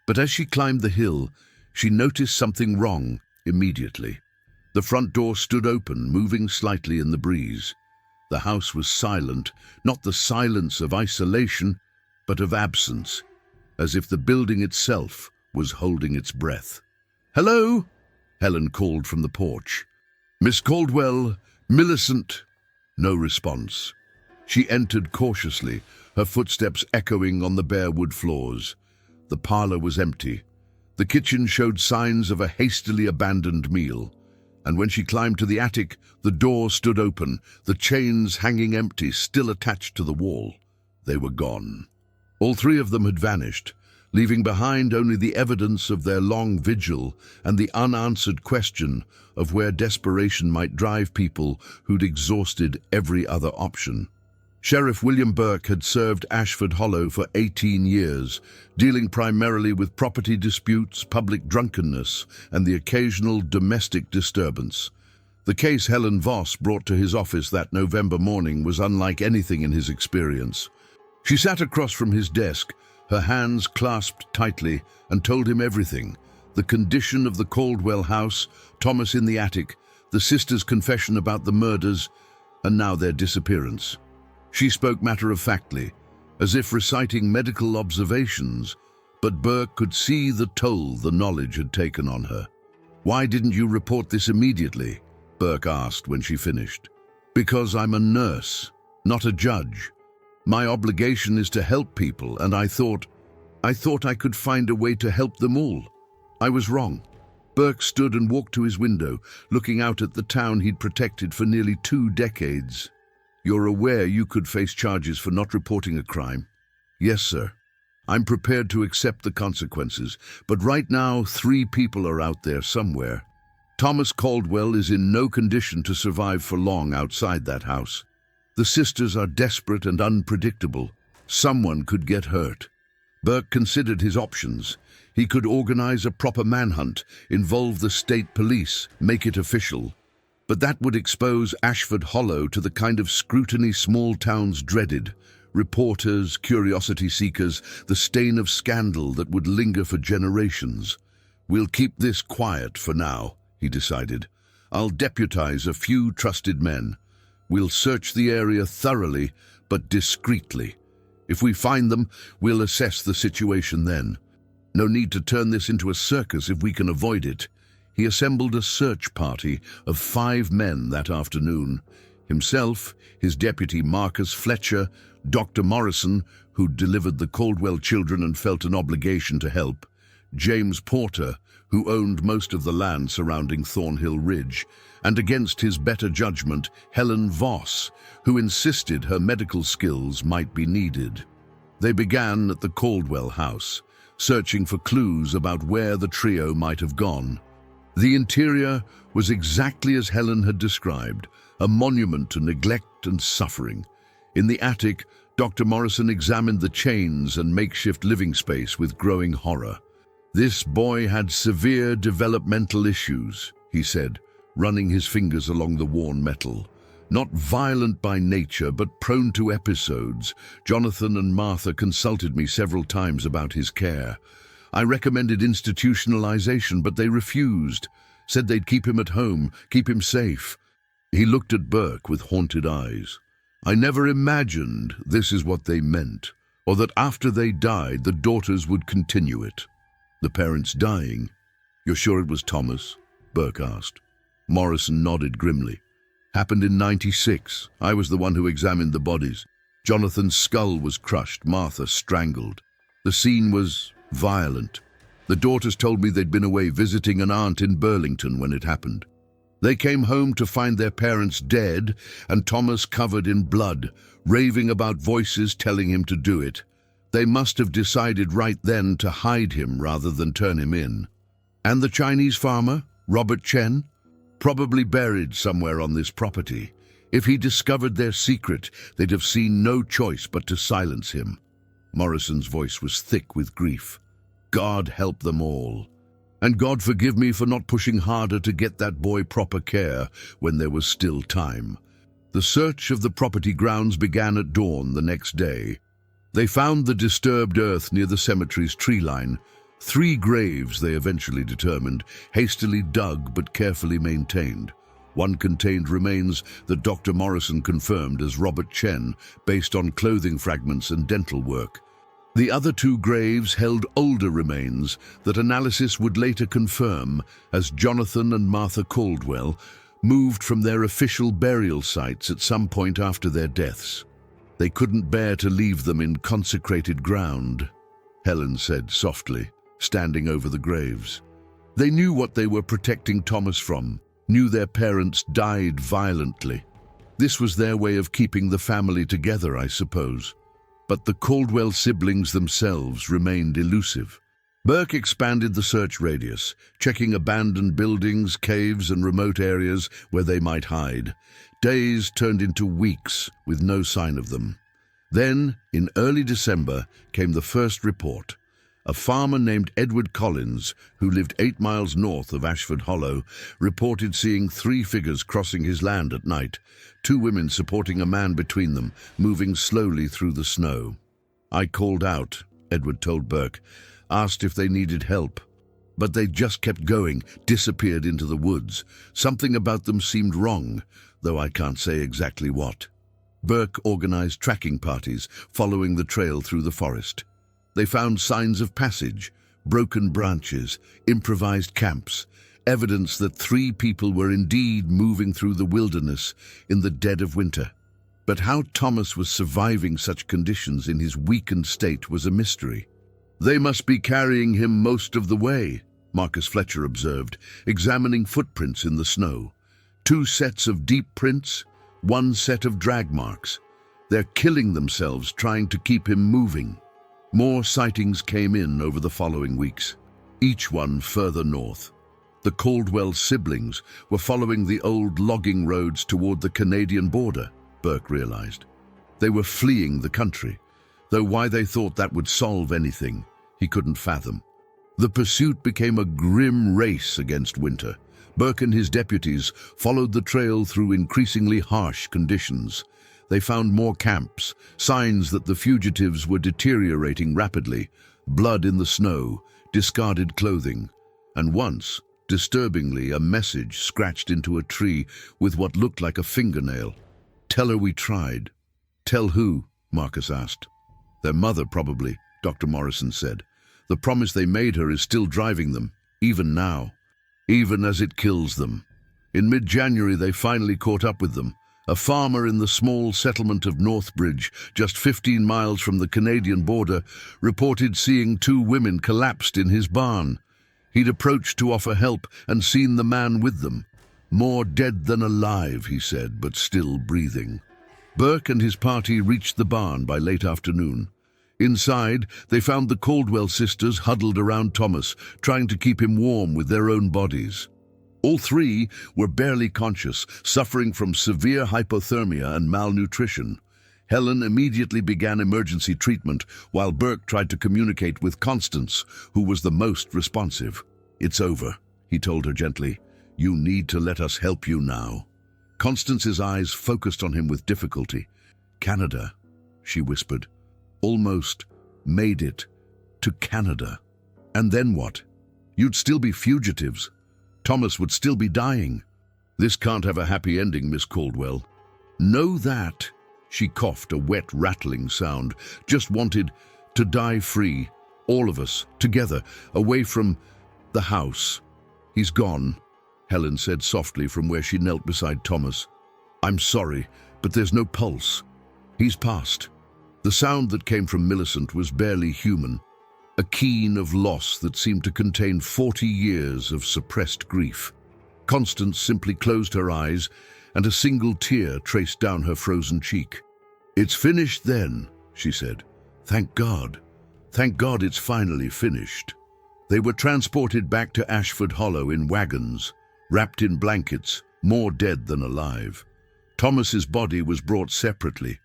But as she climbed the hill, she noticed something wrong immediately. The front door stood open, moving slightly in the breeze. The house was silent, not the silence of isolation, but of absence, as if the building itself was holding its breath. "Hello?" Helen called from the porch. "Miss Caldwell, Millicent." No response. She entered cautiously, her footsteps echoing on the bare wood floors. The parlor was empty. The kitchen showed signs of a hastily abandoned meal. And when she climbed to the attic, the door stood open, the chains hanging empty, still attached to the wall. They were gone. All 3 of them had vanished, leaving behind only the evidence of their long vigil and the unanswered question of where desperation might drive people who'd exhausted every other option. Sheriff William Burke had served Ashford Hollow for 18 years, dealing primarily with property disputes, public drunkenness, and the occasional domestic disturbance. The case Helen Voss brought to his office that November morning was unlike anything in his experience. She sat across from his desk, her hands clasped tightly, and told him everything. The condition of the Caldwell house, Thomas in the attic, the sisters' confession about the murders, and now their disappearance. She spoke matter-of-factly, as if reciting medical observations, but Burke could see the toll the knowledge had taken on her. "Why didn't you report this immediately?" Burke asked when she finished. "Because I'm a nurse, not a judge. My obligation is to help people, and I thought I could find a way to help them all. I was wrong." Burke stood and walked to his window, looking out at the town he'd protected for nearly 2 decades. "You're aware you could face charges for not reporting a crime?" "Yes, sir. I'm prepared to accept the consequences, but right now 3 people are out there somewhere. Thomas Caldwell is in no condition to survive for long outside that house. The sisters are desperate and unpredictable. Someone could get hurt." Burke considered his options. He could organize a proper manhunt, involve the state police, make it official. But that would expose Ashford Hollow to the kind of scrutiny small towns dreaded. Reporters, curiosity seekers, the stain of scandal that would linger for generations. "We'll keep this quiet for now," he decided. "I'll deputize a few trusted men. We'll search the area thoroughly, but discreetly. If we find them, we'll assess the situation then. No need to turn this into a circus if we can avoid it." He assembled a search party of 5 men that afternoon. Himself, his deputy Marcus Fletcher, Dr. Morrison, who'd delivered the Caldwell children and felt an obligation to help, James Porter, who owned most of the land surrounding Thornhill Ridge, and against his better judgment, Helen Voss, who insisted her medical skills might be needed. They began at the Caldwell house, searching for clues about where the trio might have gone. The interior was exactly as Helen had described, a monument to neglect and suffering. In the attic, Dr. Morrison examined the chains and makeshift living space with growing horror. "This boy had severe developmental issues," he said, running his fingers along the worn metal. "Not violent by nature, but prone to episodes. Jonathan and Martha consulted me several times about his care. I recommended institutionalization, but they refused, said they'd keep him at home, keep him safe." He looked at Burke with haunted eyes. "I never imagined this is what they meant, or that after they died, the daughters would continue it." "The parents dying? You're sure it was Thomas?" Burke asked. Morrison nodded grimly. "Happened in '96. I was the one who examined the bodies. Jonathan's skull was crushed, Martha strangled. The scene was violent. The daughters told me they'd been away visiting an aunt in Burlington when it happened. They came home to find their parents dead and Thomas covered in blood, raving about voices telling him to do it. They must have decided right then to hide him rather than turn him in." "And the Chinese farmer, Robert Chen? Probably buried somewhere on this property. If he discovered their secret, they'd have seen no choice but to silence him." Morrison's voice was thick with grief. "God help them all. And God forgive me for not pushing harder to get that boy proper care when there was still time." The search of the property grounds began at dawn the next day. They found the disturbed earth near the cemetery's tree line. 3 graves, they eventually determined, hastily dug but carefully maintained. One contained remains that Dr. Morrison confirmed as Robert Chen, based on clothing fragments and dental work. The other 2 graves held older remains that analysis would later confirm as Jonathan and Martha Caldwell moved from their official burial sites at some point after their deaths. "They couldn't bear to leave them in consecrated ground," Helen said softly, standing over the graves. "They knew what they were protecting Thomas from, knew their parents died violently. This was their way of keeping the family together, I suppose. But the Caldwell siblings themselves remained elusive." Burke expanded the search radius, checking abandoned buildings, caves, and remote areas where they might hide. Days turned into weeks with no sign of them. Then, in early December, came the first report. A farmer named Edward Collins, who lived 8 miles north of Ashford Hollow, reported seeing 3 figures crossing his land at night, 2 women supporting a man between them, moving slowly through the snow. "I called out," Edward told Burke, "asked if they needed help. But they just kept going, disappeared into the woods. Something about them seemed wrong, though I can't say exactly what. Burke organized tracking parties, following the trail through the forest. They found signs of passage, broken branches, improvised camps, evidence that 3 people were indeed moving through the wilderness in the dead of winter. But how Thomas was surviving such conditions in his weakened state was a mystery. "They must be carrying him most of the way," Marcus Fletcher observed, examining footprints in the snow. 2 sets of deep prints, 1 set of drag marks. They're killing themselves trying to keep him moving. More sightings came in over the following weeks, each one further north. The Caldwell siblings were following the old logging roads toward the Canadian border, Burke realized. They were fleeing the country, though why they thought that would solve anything, he couldn't fathom. The pursuit became a grim race against winter. Burke and his deputies followed the trail through increasingly harsh conditions. They found more camps, signs that the fugitives were deteriorating rapidly, blood in the snow, discarded clothing, and once, disturbingly, a message scratched into a tree with what looked like a fingernail. "Tell her we tried." "Tell who?" Marcus asked. "Their mother, probably," Dr. Morrison said. "The promise they made her is still driving them, even now, even as it kills them." In mid-January, they finally caught up with them. A farmer in the small settlement of Northbridge, just 15 miles from the Canadian border, reported seeing 2 women collapsed in his barn. He'd approached to offer help and seen the man with them. "More dead than alive," he said, but still breathing. Burke and his party reached the barn by late afternoon. Inside, they found the Caldwell sisters huddled around Thomas, trying to keep him warm with their own bodies. All 3 were barely conscious, suffering from severe hypothermia and malnutrition. Helen immediately began emergency treatment, while Burke tried to communicate with Constance, who was the most responsive. "It's over," he told her gently. "You need to let us help you now." Constance's eyes focused on him with difficulty. "Canada," she whispered. "Almost made it to Canada. And then what? You'd still be fugitives. Thomas would still be dying. This can't have a happy ending, Miss Caldwell." "Know that," she coughed, a wet, rattling sound. "Just wanted to die free, all of us, together, away from the house." "He's gone," Helen said softly from where she knelt beside Thomas. "I'm sorry, but there's no pulse. He's passed." The sound that came from Millicent was barely human, a keen of loss that seemed to contain 40 years of suppressed grief. Constance simply closed her eyes, and a single tear traced down her frozen cheek. "It's finished then," she said. "Thank God. Thank God it's finally finished." They were transported back to Ashford Hollow in wagons, wrapped in blankets, more dead than alive. Thomas's body was brought separately,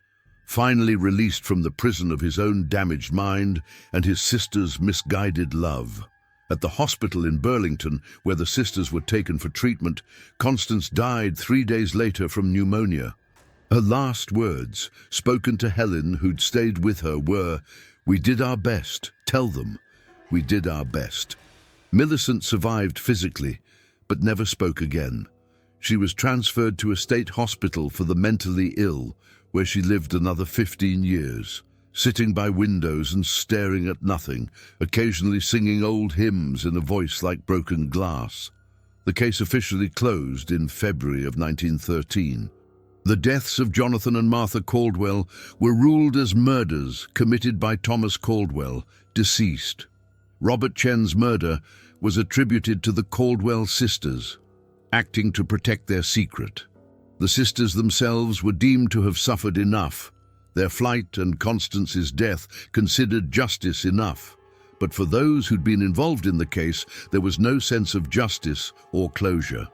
finally released from the prison of his own damaged mind and his sister's misguided love. At the hospital in Burlington, where the sisters were taken for treatment, Constance died 3 days later from pneumonia. Her last words, spoken to Helen, who'd stayed with her, were, "We did our best. Tell them. We did our best." Millicent survived physically, but never spoke again. She was transferred to a state hospital for the mentally ill, where she lived another 15 years, sitting by windows and staring at nothing, occasionally singing old hymns in a voice like broken glass. The case officially closed in February of 1913. The deaths of Jonathan and Martha Caldwell were ruled as murders committed by Thomas Caldwell, deceased. Robert Chen's murder was attributed to the Caldwell sisters, acting to protect their secret. The sisters themselves were deemed to have suffered enough, their flight and Constance's death considered justice enough. But for those who'd been involved in the case, there was no sense of justice or closure.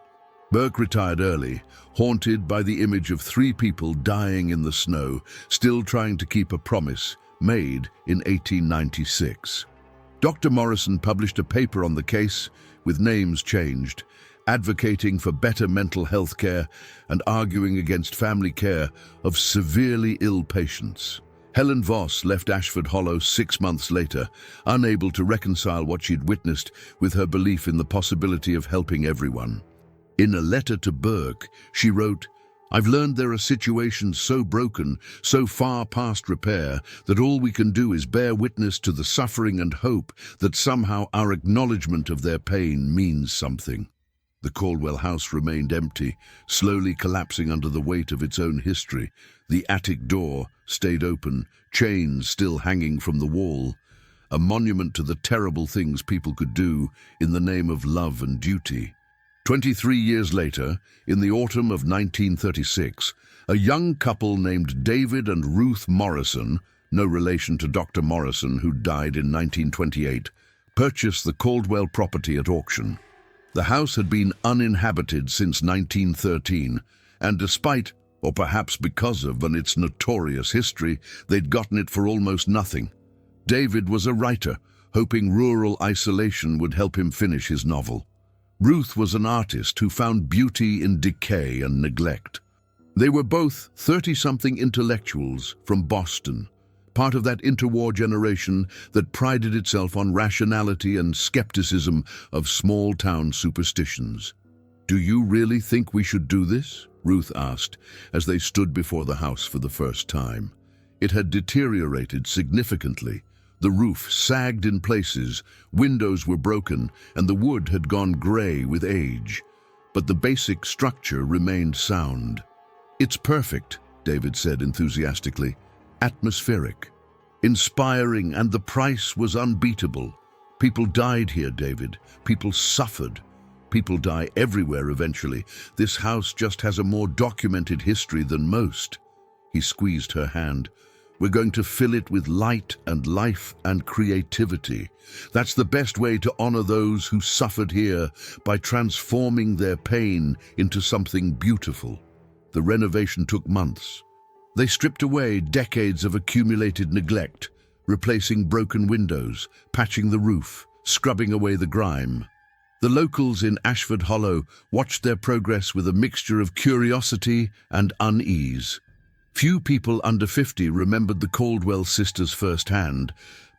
Burke retired early, haunted by the image of 3 people dying in the snow, still trying to keep a promise made in 1896. Dr. Morrison published a paper on the case, with names changed, advocating for better mental health care and arguing against family care of severely ill patients. Helen Voss left Ashford Hollow 6 months later, unable to reconcile what she'd witnessed with her belief in the possibility of helping everyone. In a letter to Burke, she wrote, "I've learned there are situations so broken, so far past repair, that all we can do is bear witness to the suffering and hope that somehow our acknowledgement of their pain means something." The Caldwell house remained empty, slowly collapsing under the weight of its own history. The attic door stayed open, chains still hanging from the wall, a monument to the terrible things people could do in the name of love and duty. 23 years later, in the autumn of 1936, a young couple named David and Ruth Morrison, no relation to Dr. Morrison, who died in 1928, purchased the Caldwell property at auction. The house had been uninhabited since 1913, and despite, or perhaps because of, its notorious history, they'd gotten it for almost nothing. David was a writer, hoping rural isolation would help him finish his novel. Ruth was an artist who found beauty in decay and neglect. They were both 30-something intellectuals from Boston, part of that interwar generation that prided itself on rationality and skepticism of small-town superstitions. "Do you really think we should do this?" Ruth asked, as they stood before the house for the first time. It had deteriorated significantly. The roof sagged in places, windows were broken, and the wood had gone gray with age. But the basic structure remained sound. "It's perfect," David said enthusiastically. "Atmospheric, inspiring, and the price was unbeatable. People died here, David. People suffered. People die everywhere eventually. This house just has a more documented history than most." He squeezed her hand. "We're going to fill it with light and life and creativity. That's the best way to honor those who suffered here, by transforming their pain into something beautiful." The renovation took months. They stripped away decades of accumulated neglect, replacing broken windows, patching the roof, scrubbing away the grime. The locals in Ashford Hollow watched their progress with a mixture of curiosity and unease. Few people under 50 remembered the Caldwell sisters firsthand,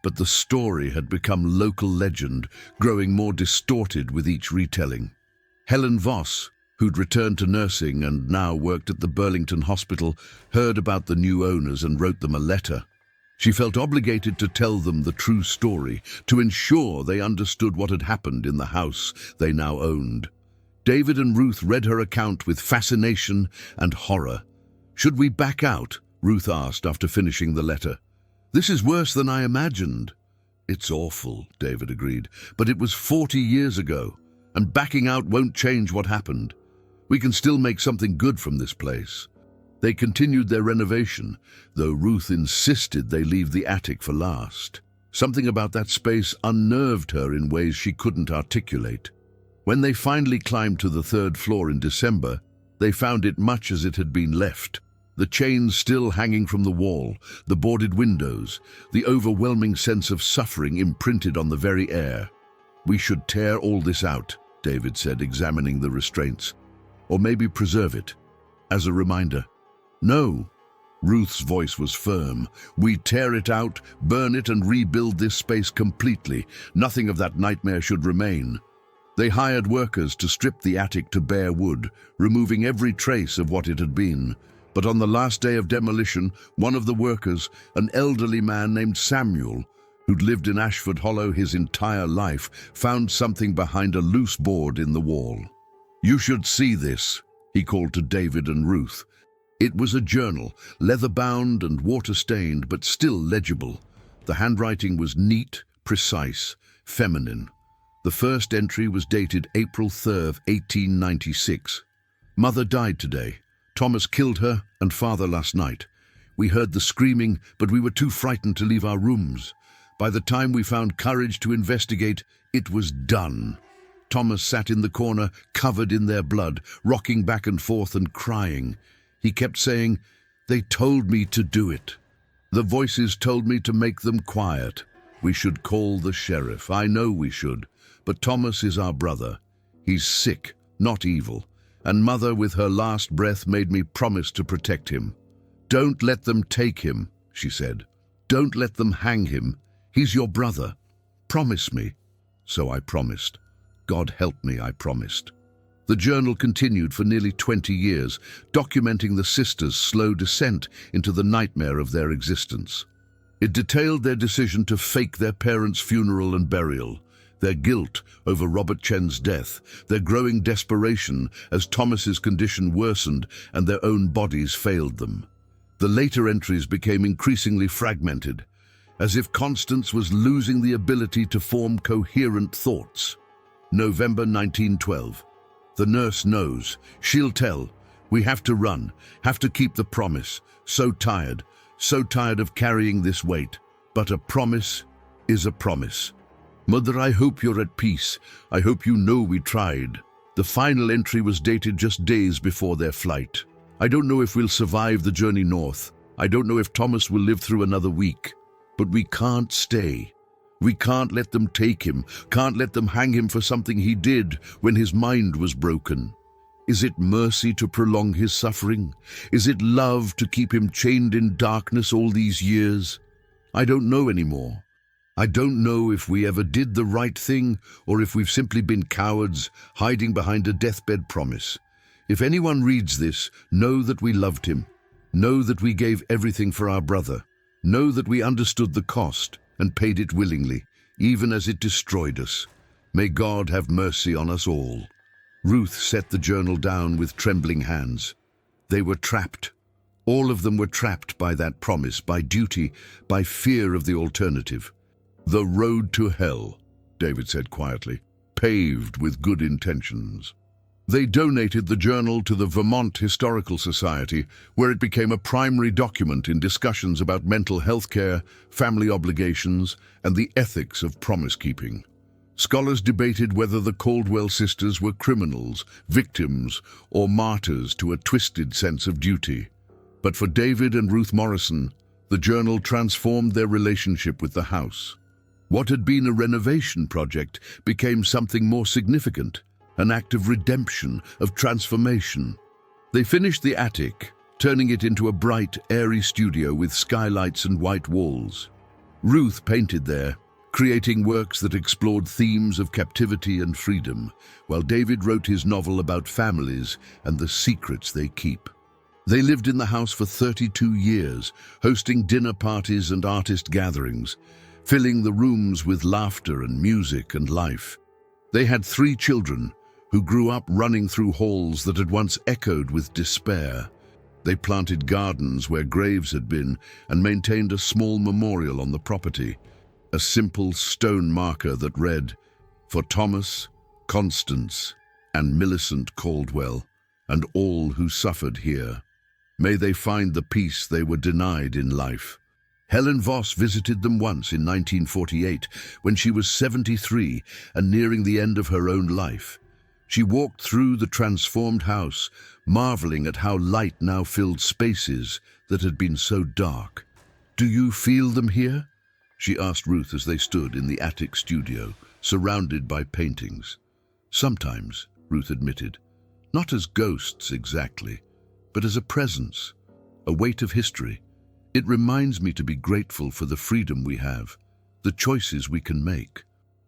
but the story had become local legend, growing more distorted with each retelling. Helen Voss, who'd returned to nursing and now worked at the Burlington Hospital, heard about the new owners and wrote them a letter. She felt obligated to tell them the true story, to ensure they understood what had happened in the house they now owned. David and Ruth read her account with fascination and horror. "Should we back out?" Ruth asked after finishing the letter. "This is worse than I imagined." "It's awful," David agreed, "but it was 40 years ago, and backing out won't change what happened. We can still make something good from this place." They continued their renovation, though Ruth insisted they leave the attic for last. Something about that space unnerved her in ways she couldn't articulate. When they finally climbed to the 3rd floor in December, they found it much as it had been left. The chains still hanging from the wall, the boarded windows, the overwhelming sense of suffering imprinted on the very air. "We should tear all this out," David said, examining the restraints. "Or maybe preserve it, as a reminder." "No." Ruth's voice was firm. "We tear it out, burn it, and rebuild this space completely. Nothing of that nightmare should remain." They hired workers to strip the attic to bare wood, removing every trace of what it had been. But on the last day of demolition, one of the workers, an elderly man named Samuel, who'd lived in Ashford Hollow his entire life, found something behind a loose board in the wall. "You should see this," he called to David and Ruth. It was a journal, leather-bound and water-stained, but still legible. The handwriting was neat, precise, feminine. The first entry was dated April 3rd, 1896. "Mother died today. Thomas killed her and father last night. We heard the screaming, but we were too frightened to leave our rooms. By the time we found courage to investigate, it was done." Thomas sat in the corner, covered in their blood, rocking back and forth and crying. He kept saying, "They told me to do it. The voices told me to make them quiet. We should call the sheriff. I know we should. But Thomas is our brother. He's sick, not evil. And Mother, with her last breath, made me promise to protect him. Don't let them take him." she said. "Don't let them hang him. He's your brother. Promise me." So I promised. God help me, I promised. The journal continued for nearly 20 years, documenting the sisters' slow descent into the nightmare of their existence. It detailed their decision to fake their parents' funeral and burial, their guilt over Robert Chen's death, their growing desperation as Thomas's condition worsened and their own bodies failed them. The later entries became increasingly fragmented, as if Constance was losing the ability to form coherent thoughts. November 1912. The nurse knows. She'll tell. We have to run, have to keep the promise. So tired of carrying this weight. But a promise is a promise. Mother, I hope you're at peace. I hope you know we tried. The final entry was dated just days before their flight. I don't know if we'll survive the journey north. I don't know if Thomas will live through another week. But we can't stay. We can't let them take him, can't let them hang him for something he did when his mind was broken. Is it mercy to prolong his suffering? Is it love to keep him chained in darkness all these years? I don't know anymore. I don't know if we ever did the right thing or if we've simply been cowards hiding behind a deathbed promise. If anyone reads this, know that we loved him. Know that we gave everything for our brother. Know that we understood the cost and paid it willingly, even as it destroyed us. May God have mercy on us all. Ruth set the journal down with trembling hands. They were trapped. All of them were trapped by that promise, by duty, by fear of the alternative. The road to hell, David said quietly, paved with good intentions. They donated the journal to the Vermont Historical Society, where it became a primary document in discussions about mental health care, family obligations, and the ethics of promise-keeping. Scholars debated whether the Caldwell sisters were criminals, victims, or martyrs to a twisted sense of duty. But for David and Ruth Morrison, the journal transformed their relationship with the house. What had been a renovation project became something more significant, an act of redemption, of transformation. They finished the attic, turning it into a bright, airy studio with skylights and white walls. Ruth painted there, creating works that explored themes of captivity and freedom, while David wrote his novel about families and the secrets they keep. They lived in the house for 32 years, hosting dinner parties and artist gatherings, filling the rooms with laughter and music and life. They had 3 children, who grew up running through halls that had once echoed with despair. They planted gardens where graves had been and maintained a small memorial on the property, a simple stone marker that read, "For Thomas, Constance, and Millicent Caldwell, and all who suffered here. May they find the peace they were denied in life." Helen Voss visited them once in 1948, when she was 73 and nearing the end of her own life. She walked through the transformed house, marveling at how light now filled spaces that had been so dark. "Do you feel them here?" she asked Ruth as they stood in the attic studio, surrounded by paintings. "Sometimes," Ruth admitted. "Not as ghosts exactly, but as a presence, a weight of history. It reminds me to be grateful for the freedom we have, the choices we can make."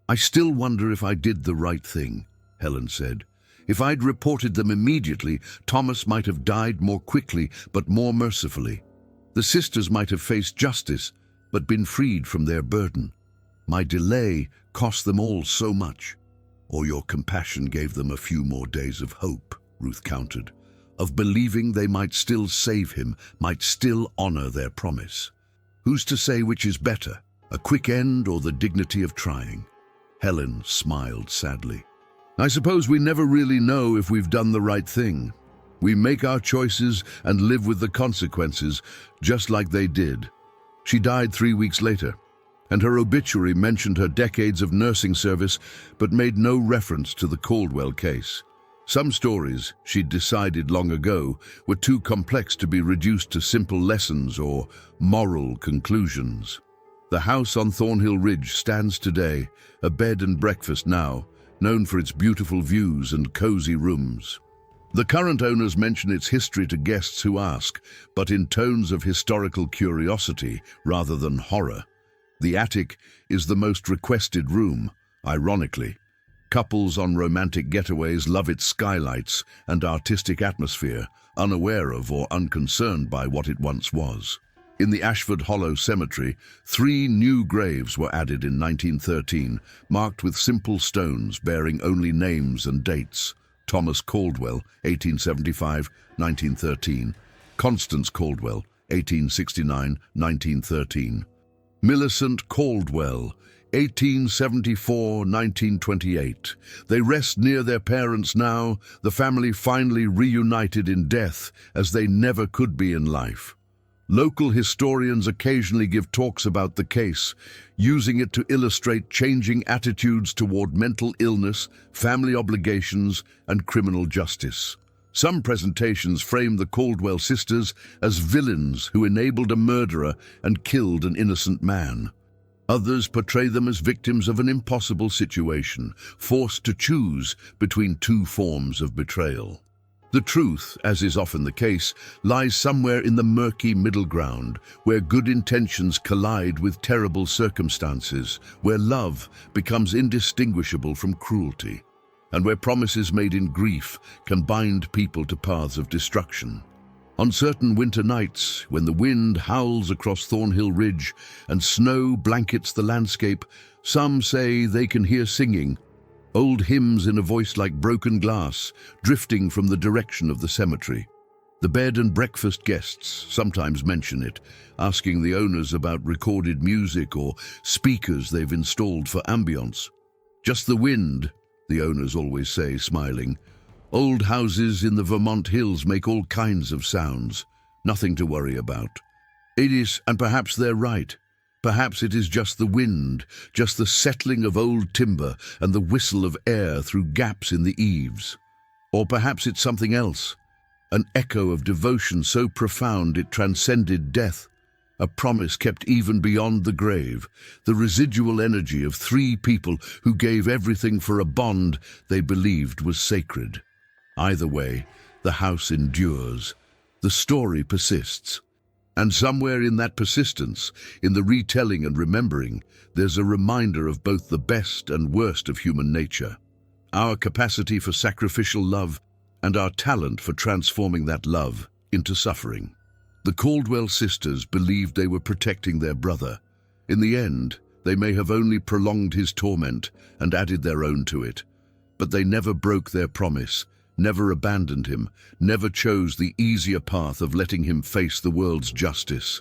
"I still wonder if I did the right thing," Helen said. "If I'd reported them immediately, Thomas might have died more quickly but more mercifully. The sisters might have faced justice but been freed from their burden. My delay cost them all so much." "Or your compassion gave them a few more days of hope," Ruth countered, "of believing they might still save him, might still honor their promise. Who's to say which is better, a quick end or the dignity of trying?" Helen smiled sadly. "I suppose we never really know if we've done the right thing. We make our choices and live with the consequences, just like they did." She died 3 weeks later, and her obituary mentioned her decades of nursing service but made no reference to the Caldwell case. Some stories, she'd decided long ago, were too complex to be reduced to simple lessons or moral conclusions. The house on Thornhill Ridge stands today, a bed and breakfast now, known for its beautiful views and cozy rooms. The current owners mention its history to guests who ask, but in tones of historical curiosity rather than horror. The attic is the most requested room, ironically. Couples on romantic getaways love its skylights and artistic atmosphere, unaware of or unconcerned by what it once was. In the Ashford Hollow Cemetery, 3 new graves were added in 1913, marked with simple stones bearing only names and dates. Thomas Caldwell, 1875-1913. Constance Caldwell, 1869-1913. Millicent Caldwell, 1874-1928. They rest near their parents now, the family finally reunited in death as they never could be in life. Local historians occasionally give talks about the case, using it to illustrate changing attitudes toward mental illness, family obligations, and criminal justice. Some presentations frame the Caldwell sisters as villains who enabled a murderer and killed an innocent man. Others portray them as victims of an impossible situation, forced to choose between 2 forms of betrayal. The truth, as is often the case, lies somewhere in the murky middle ground, where good intentions collide with terrible circumstances, where love becomes indistinguishable from cruelty, and where promises made in grief can bind people to paths of destruction. On certain winter nights, when the wind howls across Thornhill Ridge and snow blankets the landscape, some say they can hear singing, old hymns in a voice like broken glass, drifting from the direction of the cemetery. The bed and breakfast guests sometimes mention it, asking the owners about recorded music or speakers they've installed for ambience. Just the wind, the owners always say, smiling. Old houses in the Vermont hills make all kinds of sounds. Nothing to worry about. It is, and perhaps they're right. Perhaps it is just the wind, just the settling of old timber and the whistle of air through gaps in the eaves. Or perhaps it's something else, an echo of devotion so profound it transcended death, a promise kept even beyond the grave, the residual energy of 3 people who gave everything for a bond they believed was sacred. Either way, the house endures. The story persists. And somewhere in that persistence, in the retelling and remembering, there's a reminder of both the best and worst of human nature. Our capacity for sacrificial love and our talent for transforming that love into suffering. The Caldwell sisters believed they were protecting their brother. In the end, they may have only prolonged his torment and added their own to it. But they never broke their promise, never abandoned him, never chose the easier path of letting him face the world's justice.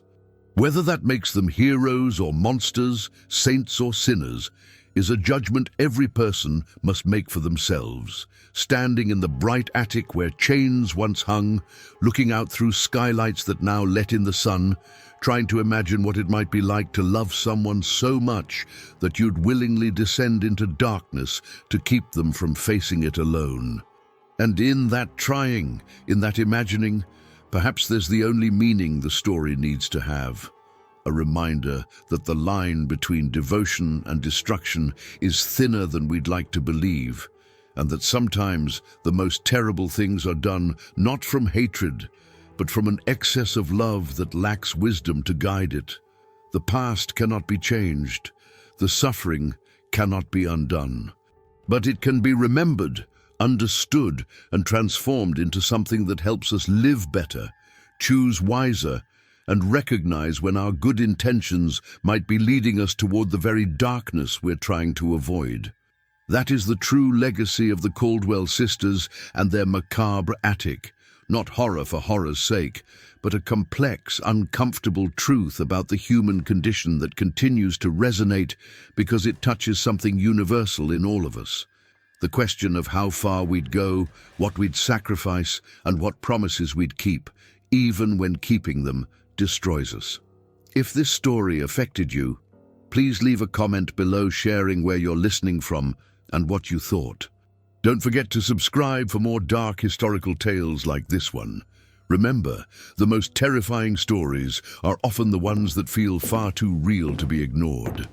Whether that makes them heroes or monsters, saints or sinners, is a judgment every person must make for themselves. Standing in the bright attic where chains once hung, looking out through skylights that now let in the sun, trying to imagine what it might be like to love someone so much that you'd willingly descend into darkness to keep them from facing it alone. And in that trying, in that imagining, perhaps there's the only meaning the story needs to have. A reminder that the line between devotion and destruction is thinner than we'd like to believe, and that sometimes the most terrible things are done not from hatred, but from an excess of love that lacks wisdom to guide it. The past cannot be changed. The suffering cannot be undone. But it can be remembered, understood, and transformed into something that helps us live better, choose wiser, and recognize when our good intentions might be leading us toward the very darkness we're trying to avoid. That is the true legacy of the Caldwell sisters and their macabre attic. Not horror for horror's sake, but a complex, uncomfortable truth about the human condition that continues to resonate because it touches something universal in all of us. The question of how far we'd go, what we'd sacrifice, and what promises we'd keep, even when keeping them destroys us. If this story affected you, please leave a comment below sharing where you're listening from and what you thought. Don't forget to subscribe for more dark historical tales like this one. Remember, the most terrifying stories are often the ones that feel far too real to be ignored.